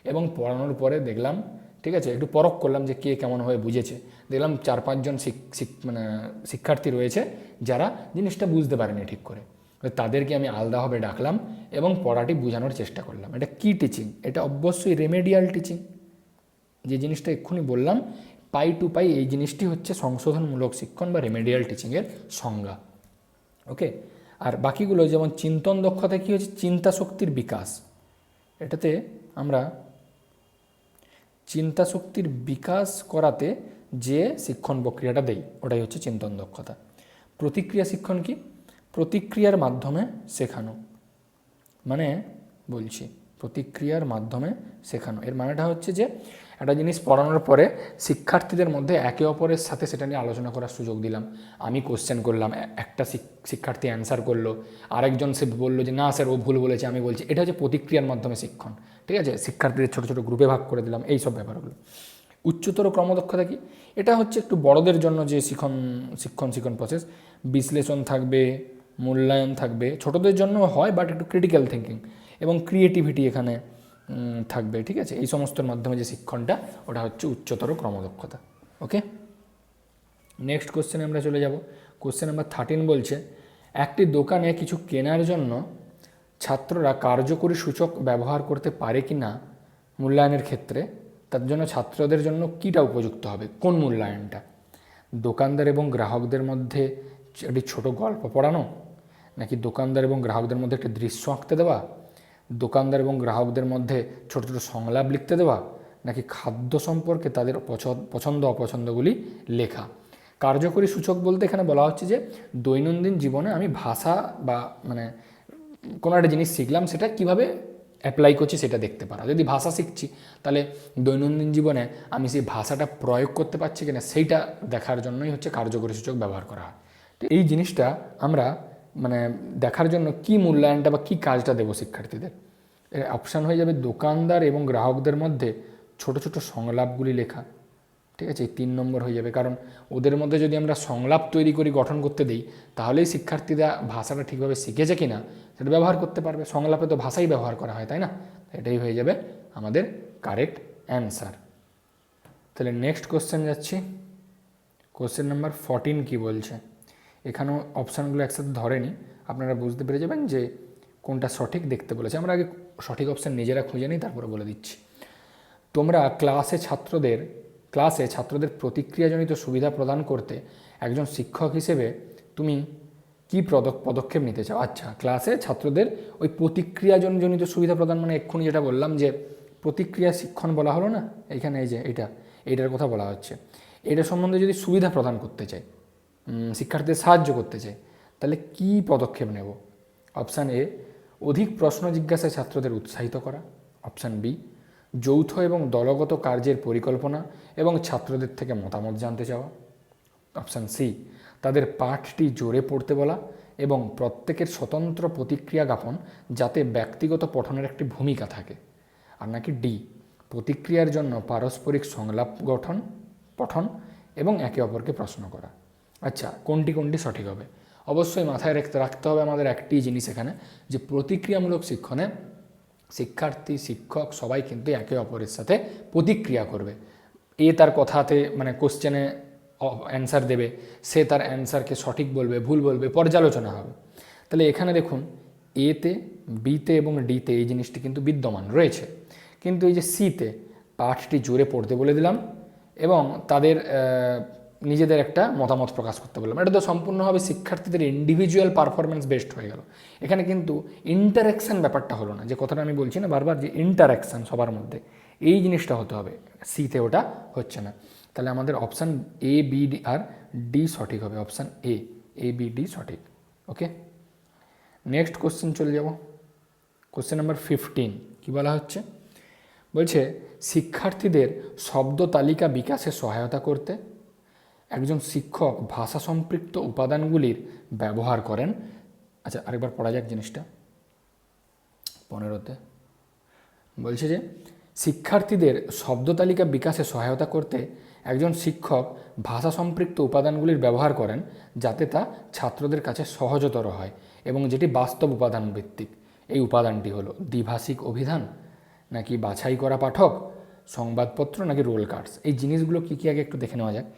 এবং পড়ানোর পরে দেখলাম, ঠিক আছে, একটু পরখ করলাম যে কে কেমনভাবে বুঝেছে। দেখলাম 4-5 জন শিক্ষার্থী রয়েছে যারা জিনিসটা বুঝতে পারেনি ঠিক করে। তাদেরকে আমি আলাদাভাবে ডাকলাম এবং পড়াটি বোঝানোর চেষ্টা করলাম। এটা কি টিচিং? এটা অবশ্যই রেমেডিয়াল টিচিং। যে জিনিসটা এক্ষুনি বললাম, পাই টু পাই এই জিনিসটি হচ্ছে সংশোধনমূলক শিক্ষণ বা রেমেডিয়াল টিচিংয়ের সংজ্ঞা। ওকে, আর বাকিগুলো যেমন চিন্তন দক্ষতা কী হচ্ছে, চিন্তা শক্তির বিকাশ। এটাতে আমরা চিন্তা শক্তির বিকাশ করাতে যে শিক্ষণ প্রক্রিয়াটা দেই ওটাই হচ্ছে চিন্তন দক্ষতা। প্রতিক্রিয়া শিক্ষণ কি, প্রতিক্রিয়ার মাধ্যমে শেখানো, মানে বলছি প্রতিক্রিয়ার মাধ্যমে শেখানো, এর মানেটা হচ্ছে যে একটা জিনিস পড়ানোর পরে শিক্ষার্থীদের মধ্যে একে অপরের সাথে সেটা নিয়ে আলোচনা করার সুযোগ দিলাম। আমি কোশ্চেন করলাম, একটা শিক্ষার্থী অ্যান্সার করলো, আরেকজন সে বললো যে না স্যার ও ভুল বলেছে, আমি বলছি, এটা হচ্ছে প্রতিক্রিয়ার মাধ্যমে শিক্ষণ। ঠিক আছে, শিক্ষার্থীদের ছোটো ছোটো গ্রুপে ভাগ করে দিলাম, এই সব ব্যাপারগুলো। উচ্চতর ক্রমদক্ষতা কি, এটা হচ্ছে একটু বড়দের জন্য যে শিক্ষণ প্রসেস, বিশ্লেষণ থাকবে, মূল্যায়ন থাকবে, ছোটদের জন্য হয় বাট একটু ক্রিটিক্যাল থিঙ্কিং এবং ক্রিয়েটিভিটি এখানে থাকবে। ঠিক আছে, এই সমস্তর মাধ্যমে যে শিক্ষণটা ওটা হচ্ছে উচ্চতর ক্রমদক্ষতা। ওকে, নেক্সট কোশ্চেনে আমরা চলে যাব। কোশ্চেন নাম্বার 13 বলছে, একটি দোকানে কিছু কেনার জন্য ছাত্ররা কার্যকরী সূচক ব্যবহার করতে পারে কি না মূল্যায়নের ক্ষেত্রে, তার জন্য ছাত্রদের জন্য কীটা উপযুক্ত হবে, কোন মূল্যায়নটা? দোকানদার এবং গ্রাহকদের মধ্যে একটি ছোট গল্প পড়ানো, নাকি দোকানদার এবং গ্রাহকদের মধ্যে একটি দৃশ্য আঁকতে দেওয়া, দোকানদার এবং গ্রাহকদের মধ্যে ছোট ছোট সংলাপ লিখতে দেওয়া, নাকি খাদ্য সম্পর্কে তাদের পছন্দ অপছন্দগুলি লেখা? কার্যকরী সূচক বলতে এখানে বলা হচ্ছে যে দৈনন্দিন জীবনে আমি ভাষা বা মানে কোনো একটা জিনিস শিখলাম সেটা কিভাবে অ্যাপ্লাই করছি সেটা দেখতে পারা। যদি ভাষা শিখছি তাহলে দৈনন্দিন জীবনে আমি সেই ভাষাটা প্রয়োগ করতে পারছি কিনা সেইটা দেখার জন্যই হচ্ছে কার্যকরী সূচক ব্যবহার করা হয়। তো এই জিনিসটা আমরা মানে দেখার জন্য কি মূল্যায়নটা বা কী কাজটা দেবো শিক্ষার্থীদের, এর অপশান হয়ে যাবে দোকানদার এবং গ্রাহকদের মধ্যে ছোট ছোট সংলাপগুলি লেখা। ঠিক আছে, এই 3 নম্বর হয়ে যাবে, কারণ ওদের মধ্যে যদি আমরা সংলাপ তৈরি করি গঠন করতে দিই তাহলেই শিক্ষার্থীরা ভাষাটা ঠিকভাবে শিখেছে কিনা সেটা ব্যবহার করতে পারবে। সংলাপে তো ভাষাই ব্যবহার করা হয়, তাই না? এটাই হয়ে যাবে আমাদের কারেক্ট অ্যান্সার। তাহলে নেক্সট কোশ্চেন যাচ্ছি। কোশ্চেন নাম্বার 14 কি বলছে, এখানেও অপশানগুলো একসাথে ধরেনি, আপনারা বুঝতে পেরে যাবেন যে কোনটা সঠিক দেখতে বলেছে। আমরা আগে সঠিক অপশান নিজেরা খুঁজে নিই, তারপরে বলে দিচ্ছি। তোমরা ক্লাসে ছাত্রদের প্রতিক্রিয়াজনিত সুবিধা প্রদান করতে একজন শিক্ষক হিসেবে তুমি কি পদক্ষেপ নিতে চাও? আচ্ছা, ক্লাসে ছাত্রদের ওই প্রতিক্রিয়াজনিত সুবিধা প্রদান মানে এক্ষুনি যেটা বললাম যে প্রতিক্রিয়া শিক্ষণ বলা হলো না, এইখানে এই যে এইটার কথা বলা হচ্ছে। এটা সম্বন্ধে যদি সুবিধা প্রদান করতে চাই, শিক্ষার্থীদের সাহায্য করতে চাই, তাহলে কি পদক্ষেপ নেব? অপশান এ, অধিক প্রশ্ন জিজ্ঞাসায় ছাত্রদের উৎসাহিত করা। অপশান বি, যৌথ এবং দলগত কার্যের পরিকল্পনা এবং ছাত্রদের থেকে মতামত জানতে চাওয়া। অপশান সি, তাদের পাঠটি জোরে পড়তে বলা এবং প্রত্যেকের স্বতন্ত্র প্রতিক্রিয়া জ্ঞাপন যাতে ব্যক্তিগত পঠনের একটি ভূমিকা থাকে। আর নাকি ডি, প্রতিক্রিয়ার জন্য পারস্পরিক সংলাপ পঠন এবং একে অপরকে প্রশ্ন করা। আচ্ছা, কোনটি সঠিক হবে? অবশ্যই মাথায় রাখতে হবে আমাদের একটি জিনিস এখানে, যে প্রতিক্রিয়ামূলক শিক্ষণে শিক্ষার্থী শিক্ষক সবাই কিন্তু একে অপরের সাথে প্রতিক্রিয়া করবে। এ তার কথাতে মানে কোশ্চেনে অ্যান্সার দেবে, সে তার অ্যান্সারকে সঠিক বলবে, ভুল বলবে, পর্যালোচনা হবে। তাহলে এখানে দেখুন এতে, বিতে এবং ডিতে এই জিনিসটি কিন্তু বিদ্যমান রয়েছে, কিন্তু এই যে সিতে পাঠটি জোরে পড়তে বলে দিলাম এবং তাদের নিজেদের একটা মতামত প্রকাশ করতে বললাম, এটা তো সম্পূর্ণভাবে শিক্ষার্থীদের ইন্ডিভিজুয়াল পারফরমেন্স বেসড হয়ে গেল। এখানে কিন্তু ইন্টারাকশান ব্যাপারটা হলো না, যে কথাটা আমি বলছি না বারবার, যে ইন্টারাকশান সবার মধ্যে, এই জিনিসটা হতে হবে। সিতে ওটা হচ্ছে না, তাহলে আমাদের অপশান এ, বি, ডি আর ডি সঠিক হবে। অপশান এ, বি, ডি সঠিক। ওকে, নেক্সট কোশ্চেন চলে যাব। কোশ্চেন নাম্বার 15 কি বলা হচ্ছে, বলছে শিক্ষার্থীদের শব্দ তালিকা বিকাশে সহায়তা করতে একজন শিক্ষক ভাষা সম্পৃক্ত উপাদানগুলির ব্যবহার করেন। আচ্ছা, আরেকবার পড়া যাক জিনিসটা। 15তে বলছে যে শিক্ষার্থীদের শব্দ তালিকা বিকাশে সহায়তা করতে একজন শিক্ষক ভাষা সম্পৃক্ত উপাদানগুলির ব্যবহার করেন যাতে তা ছাত্রদের কাছে সহজতর হয় এবং যেটি বাস্তব উপাদান ভিত্তিক। এই উপাদানটি হলো দ্বিভাষিক অভিধান, নাকি বাছাই করা পাঠক, সংবাদপত্র, নাকি রোল কার্ডস। এই জিনিসগুলো কী কী আগে একটু দেখে নেওয়া যাক।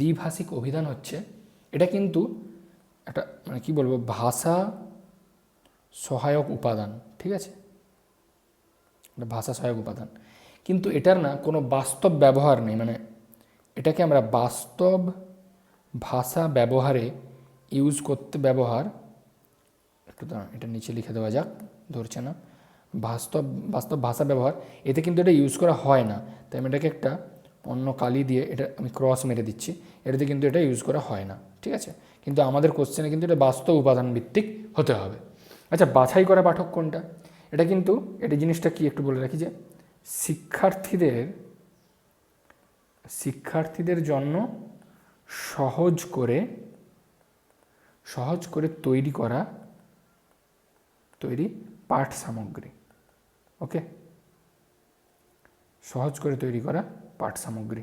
দ্বিভাষিক অভিধান হচ্ছে, এটা কিন্তু একটা মানে কী বলবো, ভাষা সহায়ক উপাদান। ঠিক আছে, এটা ভাষা সহায়ক উপাদান, কিন্তু এটার না কোনো বাস্তব ব্যবহার নেই, মানে এটাকে আমরা বাস্তব ভাষা ব্যবহারে ইউজ করতে ব্যবহার, একটু দাঁড়ান এটা নিচে লিখে দেওয়া যাক, ধরছে না, বাস্তব বাস্তব ভাষা ব্যবহার, এতে কিন্তু এটা ইউজ করা হয় না, তাই আমি এটাকে একটা অন্য কালি দিয়ে এটা আমি ক্রস মেরে দিচ্ছি, এটাতে কিন্তু এটা ইউজ করা হয় না, ঠিক আছে। কিন্তু আমাদের কোশ্চেনে কিন্তু এটা বাস্তব উপাদান ভিত্তিক হতে হবে। আচ্ছা, বাছাই করা পাঠক কোনটা? এটা কিন্তু এটা জিনিসটা কি একটু বলে রাখি যে শিক্ষার্থীদের জন্য সহজ করে তৈরি পাঠ সামগ্রী। ওকে, সহজ করে তৈরি করা পাঠ সামগ্রী,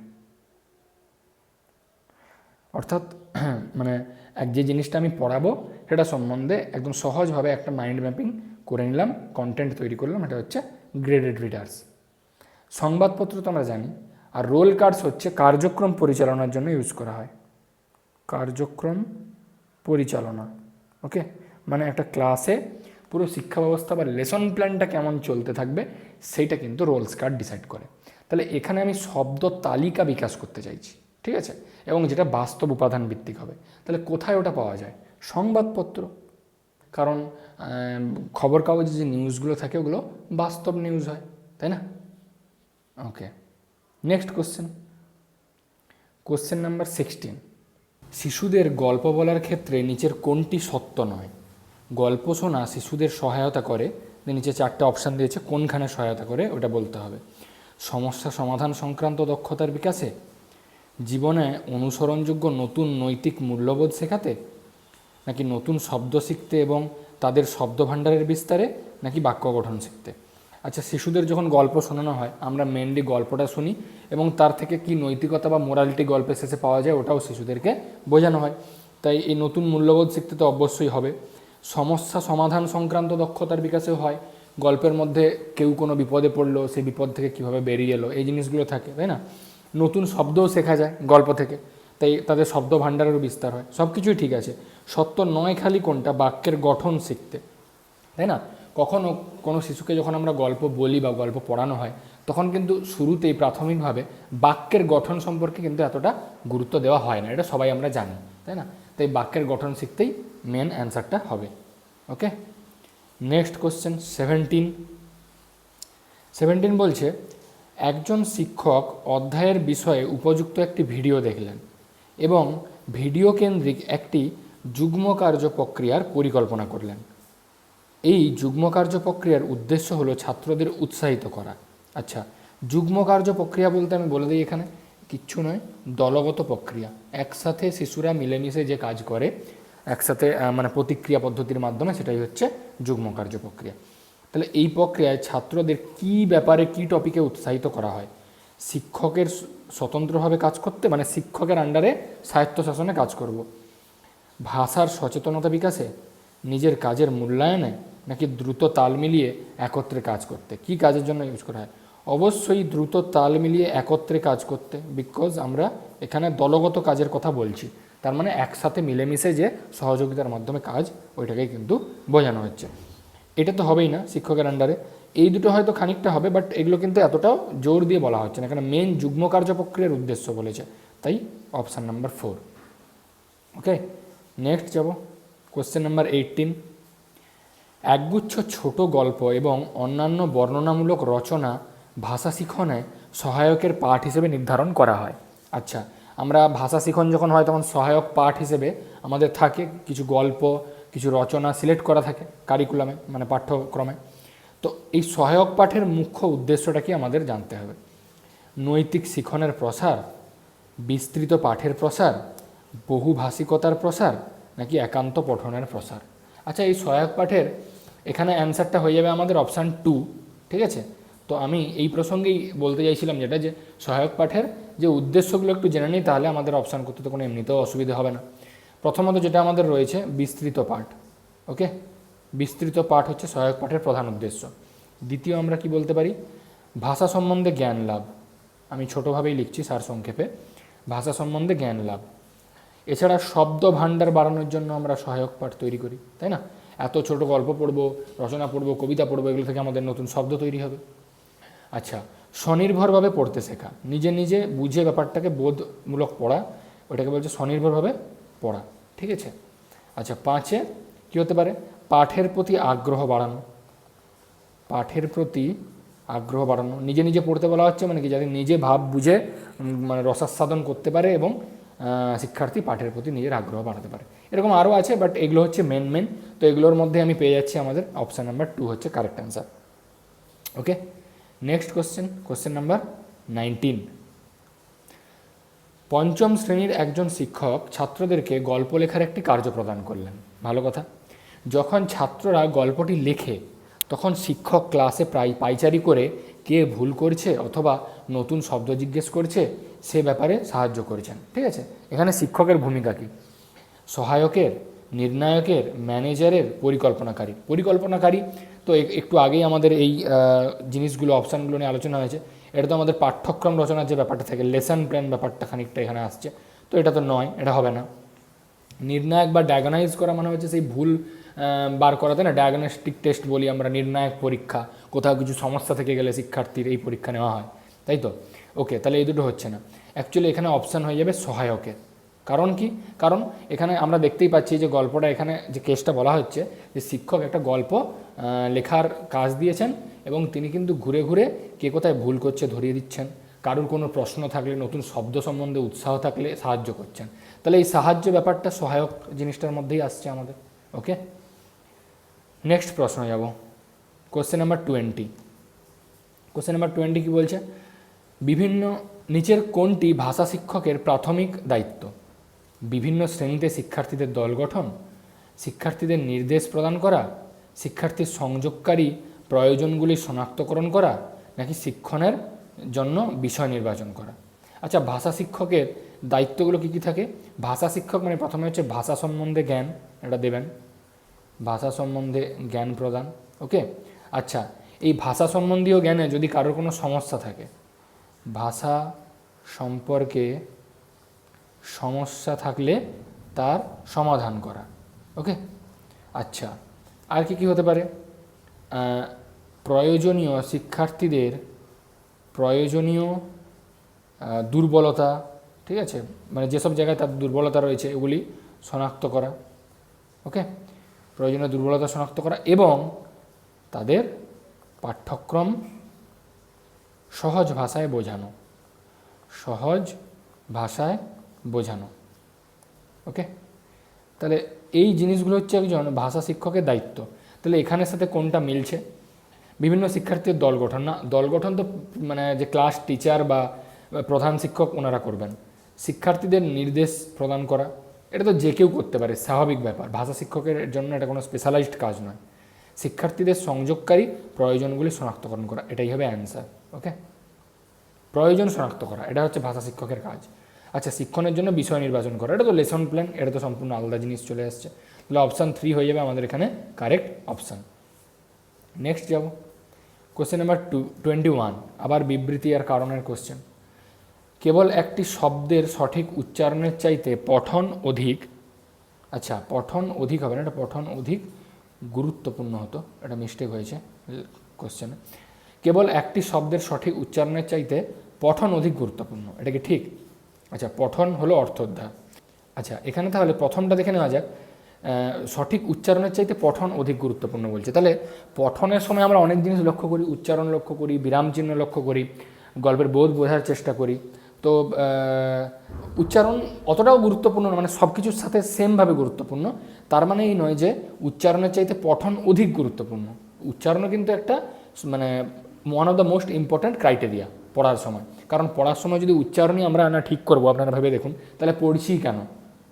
অর্থাৎ মানে যে জিনিসটা আমি পড়াবো সেটা সম্বন্ধে একদম সহজভাবে একটা মাইন্ড ম্যাপিং করে নিলাম, কন্টেন্ট তৈরি করলাম, এটা হচ্ছে গ্রেডেড রিডার্স। সংবাদপত্র তো আমরা জানি, আর রোল কার্ডস হচ্ছে কার্যক্রম পরিচালনার জন্য ইউজ করা হয়, কার্যক্রম পরিচালনা। ওকে, মানে একটা ক্লাসে পুরো শিক্ষা ব্যবস্থা বা লেসন প্ল্যানটা কেমন চলতে থাকবে সেইটা কিন্তু রোলস কার্ড ডিসাইড করে। তাহলে এখানে আমি শব্দ তালিকা বিকাশ করতে চাইছি, ঠিক আছে, এবং যেটা বাস্তব উপাদান ভিত্তিক হবে। তাহলে কোথায় ওটা পাওয়া যায়? সংবাদপত্র, কারণ খবর কাগজে যে নিউজগুলো থাকে ওগুলো বাস্তব নিউজ হয়, তাই না? ওকে, নেক্সট কোশ্চেন নাম্বার 16। শিশুদের গল্প বলার ক্ষেত্রে নিচের কোনটি সত্য নয়? গল্প শোনা শিশুদের সহায়তা করে, নিচে 4টে অপশান দিয়েছে, কোনখানে সহায়তা করে ওটা বলতে হবে। সমস্যা সমাধান সংক্রান্ত দক্ষতার বিকাশে, জীবনে অনুসরণযোগ্য নতুন নৈতিক মূল্যবোধ শেখাতে, নাকি নতুন শব্দ শিখতে এবং তাদের শব্দভাণ্ডারের বিস্তারে, নাকি বাক্য গঠন শিখতে। আচ্ছা, শিশুদের যখন গল্প শোনানো হয় আমরা মেনলি গল্পটা শুনি এবং তার থেকে কি নৈতিকতা বা মোরালিটি গল্পের শেষে পাওয়া যায় ওটাও শিশুদেরকে বোঝানো হয়। তাই এই নতুন মূল্যবোধ শিখতে তো অবশ্যই হবে। সমস্যা সমাধান সংক্রান্ত দক্ষতার বিকাশেও হয়, গল্পের মধ্যে কেউ কোনো বিপদে পড়লো, সেই বিপদ থেকে কীভাবে বেরিয়ে এলো, এই জিনিসগুলো থাকে, তাই না? নতুন শব্দও শেখা যায় গল্প থেকে, তাই তাদের শব্দ ভাণ্ডারেরও বিস্তার হয়, সব কিছুই ঠিক আছে। সত্য নয় খালি কোনটা? বাক্যের গঠন শিখতে, তাই না? কখনও কোনো শিশুকে যখন আমরা গল্প বলি বা গল্প পড়ানো হয় তখন কিন্তু শুরুতেই প্রাথমিকভাবে বাক্যের গঠন সম্পর্কে কিন্তু এতটা গুরুত্ব দেওয়া হয় না, এটা সবাই আমরা জানি, তাই না? তাই বাক্যের গঠন শিখতেই মেন অ্যান্সারটা হবে। ওকে, নেক্সট কোশ্চেন 17 বলছে, একজন শিক্ষক অধ্যায়ের বিষয়ে উপযুক্ত একটি ভিডিও দেখলেন এবং ভিডিও কেন্দ্রিক একটি যুগ্ম কার্য প্রক্রিয়ার পরিকল্পনা করলেন। এই যুগ্ম কার্য প্রক্রিয়ার উদ্দেশ্য হলো ছাত্রদের উৎসাহিত করা। আচ্ছা, যুগ্ম কার্য প্রক্রিয়া বলতে আমি বলে দিই এখানে কিচ্ছু নয়, দলগত প্রক্রিয়া, একসাথে শিশুরা মিলেমিশে যে কাজ করে একসাথে মানে প্রতিক্রিয়া পদ্ধতির মাধ্যমে, সেটাই হচ্ছে যুগ্ম কার্য প্রক্রিয়া। তাহলে এই প্রক্রিয়ায় ছাত্রদের কি ব্যাপারে কি টপিকে উৎসাহিত করা হয়? শিক্ষকের স্বতন্ত্রভাবে কাজ করতে, মানে শিক্ষকের আন্ডারে স্বায়ত্তশাসনে কাজ করব, ভাষার সচেতনতা বিকাশে, নিজের কাজের মূল্যায়নে, নাকি দ্রুত তাল মিলিয়ে একত্রে কাজ করতে। কি কাজের জন্য ইউজ করা হয়? অবশ্যই দ্রুত তাল মিলিয়ে একত্রে কাজ করতে, বিকজ আমরা এখানে দলগত কাজের কথা বলছি, তার মানে একসাথে মিলেমিশে যে সহযোগিতার মাধ্যমে কাজ, ওইটাকেই কিন্তু বোঝানো হচ্ছে। এটা তো হবেই না শিক্ষকের আন্ডারে, এই দুটো হয়তো খানিকটা হবে, বাট এগুলো কিন্তু এতটাও জোর দিয়ে বলা হচ্ছে না, এখানে মেন যুগ্ম কার্য প্রক্রিয়ার উদ্দেশ্য বলেছে, তাই অপশান নাম্বার 4। ওকে, নেক্সট যাব কোশ্চেন নাম্বার 18। একগুচ্ছ ছোট গল্প এবং অন্যান্য বর্ণনামূলক রচনা ভাষা শিখনে সহায়কের পাঠ হিসেবে নির্ধারণ করা হয়। আচ্ছা, আমরা ভাষা শিখন যখন হয় তখন সহায়ক পাঠ হিসেবে আমাদের থাকে কিছু গল্প, কিছু রচনা সিলেক্ট করা থাকে কারিকুলামে, মানে পাঠ্যক্রমে। তো এই সহায়ক পাঠের মুখ্য উদ্দেশ্যটা কি আমাদের জানতে হবে। নৈতিক শিখনের প্রসার, বিস্তৃত পাঠের প্রসার, বহুভাষিকতার প্রসার, নাকি একান্ত পঠনের প্রসার। আচ্ছা, এই সহায়ক পাঠের এখানে অ্যান্সারটা হয়ে যাবে আমাদের অপশান 2, ঠিক আছে। তো আমি এই প্রসঙ্গেই বলতে চাইছিলাম যেটা, যে সহায়ক পাঠের যে উদ্দেশ্যগুলো একটু জেনে নিই, তাহলে আমাদের অপশান করতে তো কোনো এমনিতেও অসুবিধা হবে না। প্রথমত যেটা আমাদের রয়েছে বিস্তৃত পাঠ। ওকে, বিস্তৃত পাঠ হচ্ছে সহায়ক পাঠের প্রধান উদ্দেশ্য। দ্বিতীয় আমরা কি বলতে পারি? ভাষা সম্বন্ধে জ্ঞান লাভ। আমি ছোটোভাবেই লিখছি সারসংক্ষেপে, ভাষা সম্বন্ধে জ্ঞান লাভ। এছাড়া শব্দ ভাণ্ডার বাড়ানোর জন্য আমরা সহায়ক পাঠ তৈরি করি, তাই না? এত ছোট গল্প পড়বো, রচনা পড়বো, কবিতা পড়বো, এগুলো থেকে আমাদের নতুন শব্দ তৈরি হবে। আচ্ছা, স্বনির্ভরভাবে পড়তে শেখা, নিজে নিজে বুঝে ব্যাপারটাকে বোধমূলক পড়া, ওটাকে বলছে স্বনির্ভরভাবে পড়া। ঠিক আছে। আচ্ছা, 5 কী হতে পারে? পাঠের প্রতি আগ্রহ বাড়ানো। পাঠের প্রতি আগ্রহ বাড়ানো, নিজে নিজে পড়তে বলা হচ্ছে মানে কি, যাতে নিজে ভাব বুঝে মানে রসাস্বাদন করতে পারে এবং শিক্ষার্থী পাঠের প্রতি নিজের আগ্রহ বাড়াতে পারে। এরকম আরও আছে, বাট এগুলো হচ্ছে মেন। তো এগুলোর মধ্যে আমি পেয়ে যাচ্ছি আমাদের অপশান নাম্বার 2 হচ্ছে কারেক্ট অ্যান্সার। ওকে, নেক্সট কোশ্চেন নাম্বার 19। পঞ্চম শ্রেণীর একজন শিক্ষক ছাত্রদেরকে গল্প লেখার একটি কার্য প্রদান করলেন। ভালো কথা। যখন ছাত্ররা গল্পটি লেখে তখন শিক্ষক ক্লাসে প্রায় পাইচারি করে কে ভুল করছে অথবা নতুন শব্দ জিজ্ঞেস করছে সে ব্যাপারে সাহায্য করেছেন। ঠিক আছে, এখানে শিক্ষকের ভূমিকা কী? সহায়কের, নির্ণায়কের, ম্যানেজারের, পরিকল্পনাকারী। তো একটু আগেই আমাদের এই জিনিসগুলো অপশানগুলো নিয়ে আলোচনা হয়েছে। এটা তো আমাদের পাঠ্যক্রম রচনার যে ব্যাপারটা থাকে, লেসন প্ল্যান ব্যাপারটা খানিকটা এখানে আসছে, তো এটা তো নয়, এটা হবে না। নির্ণায়ক বা ডায়াগনাইজ করা মানে হচ্ছে সেই ভুল বার করাতে না, ডায়াগনস্টিক টেস্ট বলি আমরা, নির্ণায়ক পরীক্ষা, কোথাও কিছু সমস্যা থেকে গেলে শিক্ষার্থীর এই পরীক্ষা নেওয়া হয়, তাই তো? ওকে, তাহলে এই দুটো হচ্ছে না। অ্যাকচুয়ালি এখানে অপশান হয়ে যাবে সহায়কের। কারণ কি? কারণ এখানে আমরা দেখতেই পাচ্ছি যে গল্পটা, এখানে যে কেসটা বলা হচ্ছে যে শিক্ষক একটা গল্প লেখার কাজ দিয়েছেন এবং তিনি কিন্তু ঘুরে ঘুরে কে কোথায় ভুল করছে ধরিয়ে দিচ্ছেন, কারোর কোনো প্রশ্ন থাকলে, নতুন শব্দ সম্বন্ধে উৎসাহ থাকলে সাহায্য করছেন। তাহলে এই সাহায্য ব্যাপারটা সহায়ক জিনিসটার মধ্যেই আসছে আমাদের। ওকে, নেক্সট প্রশ্ন যাব, কোশ্চেন নাম্বার 20। কোশ্চেন নাম্বার 20 কী বলছে? বিভিন্ন নিচের কোনটি ভাষা শিক্ষকের প্রাথমিক দায়িত্ব? বিভিন্ন শ্রেণীতে শিক্ষার্থীদের দল গঠন, শিক্ষার্থীদের নির্দেশ প্রদান করা, শিক্ষার্থীর সংযোগকারী প্রয়োজনগুলি শনাক্তকরণ করা, নাকি শিক্ষণের জন্য বিষয় নির্বাচন করা? আচ্ছা, ভাষা শিক্ষকের দায়িত্বগুলো কী কী থাকে? ভাষা শিক্ষক মানে প্রথমে হচ্ছে ভাষা সম্বন্ধে জ্ঞান, এটা দেবেন, ভাষা সম্বন্ধে জ্ঞান প্রদান। ওকে, আচ্ছা, এই ভাষা সম্বন্ধীয় জ্ঞানে যদি কারোর কোনো সমস্যা থাকে, ভাষা সম্পর্কে সমস্যা থাকলে তার সমাধান করা। ওকে, আচ্ছা, আর কি হতে পারে? প্রয়োজনীয় শিক্ষার্থীদের প্রয়োজনীয় দুর্বলতা, ঠিক আছে, মানে যেসব জায়গায় তার দুর্বলতা রয়েছে এগুলি শনাক্ত করা। ওকে, প্রয়োজনীয় দুর্বলতা শনাক্ত করা এবং তাদের পাঠ্যক্রম সহজ ভাষায় বোঝানো, সহজ ভাষায় বোঝানো। ওকে, তাহলে এই জিনিসগুলো হচ্ছে একজন ভাষা শিক্ষকের দায়িত্ব। তাহলে এখানের সাথে কোনটা মিলছে? বিভিন্ন শিক্ষার্থীর দল গঠন, না, দল গঠন তো মানে যে ক্লাস টিচার বা প্রধান শিক্ষক ওনারা করবেন। শিক্ষার্থীদের নির্দেশ প্রদান করা, এটা তো যে কেউ করতে পারে, স্বাভাবিক ব্যাপার, ভাষা শিক্ষকের জন্য এটা কোনো স্পেশালাইজড কাজ নয়। শিক্ষার্থীদের সংযোগকারী প্রয়োজনগুলি শনাক্তকরণ করা, এটাই হবে অ্যান্সার। ওকে, প্রয়োজন শনাক্ত করা, এটা হচ্ছে ভাষা শিক্ষকের কাজ। আচ্ছা, শিক্ষণের জন্য বিষয় নির্বাচন করা, এটা তো লেসন প্ল্যান, এটা তো সম্পূর্ণ আলাদা জিনিস চলে আসছে। তাহলে অপশান 3 হয়ে যাবে আমাদের এখানে কারেক্ট অপশান। নেক্সট যাব, কোশ্চেন নাম্বার 21, আবার বিবৃতি আর কারণের কোশ্চেন। কেবল একটি শব্দের সঠিক উচ্চারণের চাইতে পঠন অধিক, আচ্ছা পঠন অধিক হবে না, এটা পঠন অধিক গুরুত্বপূর্ণ হতো, এটা মিস্টেক হয়েছে কোশ্চেনে। কেবল একটি শব্দের সঠিক উচ্চারণের চাইতে পঠন অধিক গুরুত্বপূর্ণ, এটা কি ঠিক? আচ্ছা, পঠন হলো অর্থোদ্ধার। আচ্ছা, এখানে তাহলে প্রথমটা দেখে নেওয়া যাক, সঠিক উচ্চারণের চাইতে পঠন অধিক গুরুত্বপূর্ণ বলছে। তাহলে পঠনের সময় আমরা অনেক জিনিস লক্ষ্য করি, উচ্চারণ লক্ষ্য করি, বিরাম চিহ্ন লক্ষ্য করি, গল্পের বোধ বোঝার চেষ্টা করি। তো উচ্চারণ অতটাও গুরুত্বপূর্ণ না, মানে সব কিছুর সাথে সেমভাবে গুরুত্বপূর্ণ, তার মানে এই নয় যে উচ্চারণের চাইতে পঠন অধিক গুরুত্বপূর্ণ। উচ্চারণও কিন্তু একটা মানে one of the most important criteria পড়ার সময়। কারণ পড়ার সময় যদি উচ্চারণই আমরা না ঠিক করবো, আপনারা ভেবে দেখুন, তাহলে পড়ছি কেন,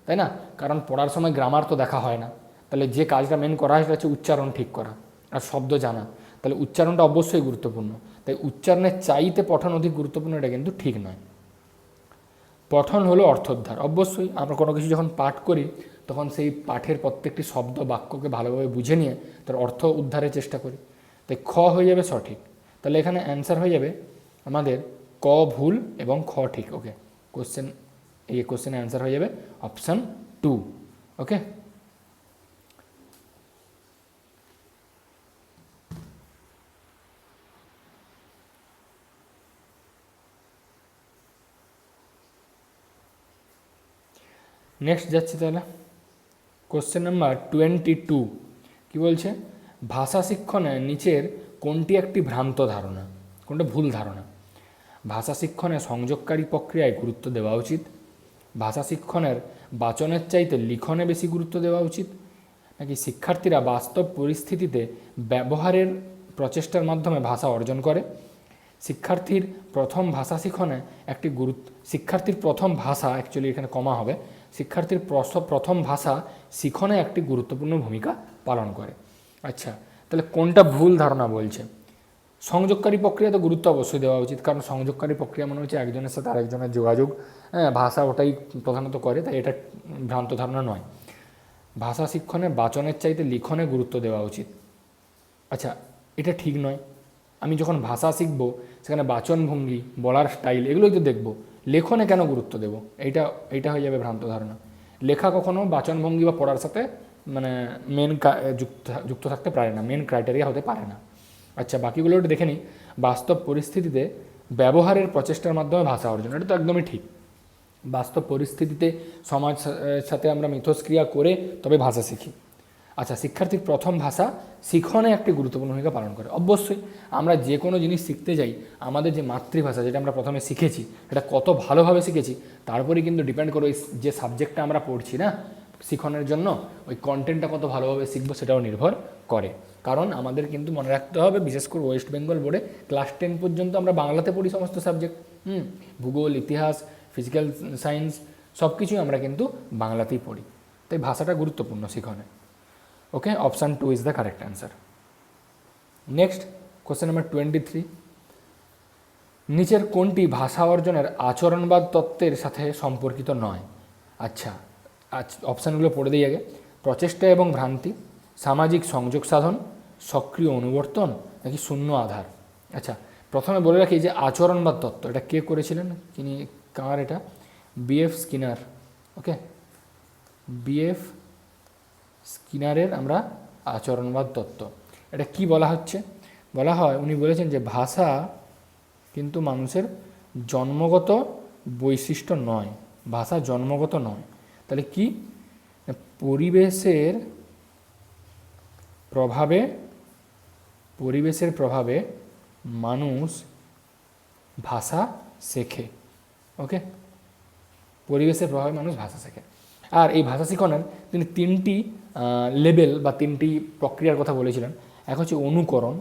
তাই না? কারণ পড়ার সময় গ্রামার তো দেখা হয় না, তাহলে যে কাজটা মেন করা হয় সেটা হচ্ছে উচ্চারণ ঠিক করা আর শব্দ জানা। তাহলে উচ্চারণটা অবশ্যই গুরুত্বপূর্ণ, তাই উচ্চারণের চাইতে পঠন অধিক গুরুত্বপূর্ণ এটা কিন্তু ঠিক নয়। পঠন হলো অর্থোদ্ধার, অবশ্যই আমরা কোনো কিছু যখন পাঠ করি তখন সেই পাঠের প্রত্যেকটি শব্দ বাক্যকে ভালোভাবে বুঝে নিয়ে তার অর্থ উদ্ধারের চেষ্টা করি, তাই খ হয়ে যাবে সঠিক। তাহলে এখানে অ্যান্সার হয়ে যাবে আমাদের ক ভুল এবং খ ঠিক। ওকে, এই কোশ্চেনের অ্যান্সার হয়ে যাবে অপশান 2। ওকে, নেক্সট যাচ্ছি তাহলে, কোশ্চেন নাম্বার 22 কী বলছে, ভাষা শিক্ষণে নিচের কোনটি একটি ভ্রান্ত ধারণা, কোনটা ভুল ধারণা? ভাষা শিক্ষণে সংযোগকারী প্রক্রিয়ায় গুরুত্ব দেওয়া উচিত, ভাষা শিক্ষণের বাচনের চাইতে লিখনে বেশি গুরুত্ব দেওয়া উচিত, নাকি শিক্ষার্থীরা বাস্তব পরিস্থিতিতে ব্যবহারের প্রচেষ্টার মাধ্যমে ভাষা অর্জন করে, শিক্ষার্থীর প্রথম ভাষা শিখনে একটি শিক্ষার্থীর প্রথম ভাষা, অ্যাকচুয়ালি এখানে কমা হবে, শিক্ষার্থীর প্রথম ভাষা শিখনে একটি গুরুত্বপূর্ণ ভূমিকা পালন করে। আচ্ছা, তাহলে কোনটা ভুল ধারণা বলছে? সংযোগকারী প্রক্রিয়া তো গুরুত্ব অবশ্যই দেওয়া উচিত, কারণ সংযোগকারী প্রক্রিয়া মনে হচ্ছে একজনের সাথে আরেকজনের যোগাযোগ, ভাষা ওটাই প্রধানত করে, তাই এটা ভ্রান্ত ধারণা নয়। ভাষা শিক্ষণে বাচনের চাইতে লিখনে গুরুত্ব দেওয়া উচিত, আচ্ছা এটা ঠিক নয়। আমি যখন ভাষা শিখব সেখানে বাচনভঙ্গি, বলার স্টাইল এগুলোই তো দেখব, লেখনে কেন গুরুত্ব দেব? এইটা হয়ে যাবে ভ্রান্ত ধারণা। লেখা কখনো বাচনভঙ্গি বা পড়ার সাথে মানে মেন যুক্ত থাকতে পারে না, মেন ক্রাইটেরিয়া হতে পারে না। আচ্ছা, বাকিগুলো একটু দেখে নিই। বাস্তব পরিস্থিতিতে ব্যবহারের প্রচেষ্টার মাধ্যমে ভাষা অর্জন, এটা তো একদমই ঠিক। বাস্তব পরিস্থিতিতে সমাজ সাথে আমরা মিথস্ক্রিয়া করে তবে ভাষা শিখি। আচ্ছা, শিক্ষার্থীর প্রথম ভাষা শিখনে একটি গুরুত্বপূর্ণ ভূমিকা পালন করে। অবশ্যই আমরা যে কোনো জিনিস শিখতে যাই, আমাদের যে মাতৃভাষা যেটা আমরা প্রথমে শিখেছি এটা কত ভালোভাবে শিখেছি তারপরে কিন্তু ডিপেন্ড করে ওই যে সাবজেক্টটা আমরা পড়ছি না শিখনের জন্য, ওই কন্টেন্টটা কত ভালোভাবে শিখবো সেটাও নির্ভর করে। কারণ আমাদের কিন্তু মনে রাখতে হবে, বিশেষ করে ওয়েস্ট বেঙ্গল বোর্ডে ক্লাস 10 পর্যন্ত আমরা বাংলাতে পড়ি সমস্ত সাবজেক্ট, ভূগোল, ইতিহাস, ফিজিক্যাল সায়েন্স সব কিছুই আমরা কিন্তু বাংলাতেই পড়ি, তাই ভাষাটা গুরুত্বপূর্ণ শিখনে। Okay, option 2 is the correct answer. Next question number 23, নিচের কোনটি ভাষা অর্জনের আচরণবাদ তত্ত্বের সাথে সম্পর্কিত নয়? আচ্ছা, অপশানগুলো পড়ে দিই আগে। প্রচেষ্টা এবং ভ্রান্তি, সামাজিক সংযোগ সাধন, সক্রিয় অনুবর্তন, নাকি শূন্য আধার? আচ্ছা, প্রথমে বলে রাখি যে আচরণবাদ তত্ত্ব এটা কে করেছিলেন, কার এটা? B F Skinner. ওকে, বিএফ স্কিনারের আমরা আচরণবাদ তত্ত্ব। এটা কি বলা হচ্ছে? বলা হয়, উনি বলেছেন যে ভাষা কিন্তু মানুষের জন্মগত বৈশিষ্ট্য নয়, ভাষা জন্মগত নয়। তাহলে কি? পরিবেশের প্রভাবে মানুষ ভাষা শেখে। ওকে, পরিবেশের প্রভাবে মানুষ ভাষা শেখে। আর এই ভাষা শিখনের তিনি 3টি লেভেল বা 3টি প্রক্রিয়ার কথা বলেছিলেন। এক হচ্ছে অনুকরণ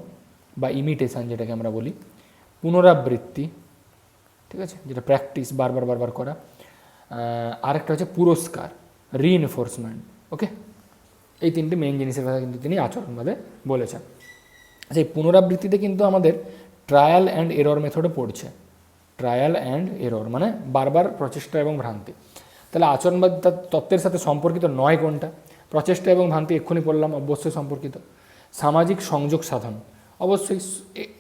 বা ইমিটেশন যেটাকে আমরা বলি, পুনরাবৃত্তি, ঠিক আছে, যেটা প্র্যাকটিস বারবার করা, আরেকটা হচ্ছে পুরস্কার, রিইনফোর্সমেন্ট। ওকে, এই 3টি মেইন জিনিসের কথা কিন্তু তিনি আচরণবাদে বলেছেন। আচ্ছা, এই পুনরাবৃত্তিতে কিন্তু আমাদের ট্রায়াল অ্যান্ড এরর মেথডে পড়ছে, ট্রায়াল অ্যান্ড এরর মানে বারবার প্রচেষ্টা এবং ভ্রান্তি। তাহলে আচরণবাদ তত্ত্বের সাথে সম্পর্কিত নয় কোনটা? প্রচেষ্টা এবং ভ্রান্তি এক্ষুনি বললাম, অবশ্যই সম্পর্কিত। সামাজিক সংযোগ সাধন, অবশ্যই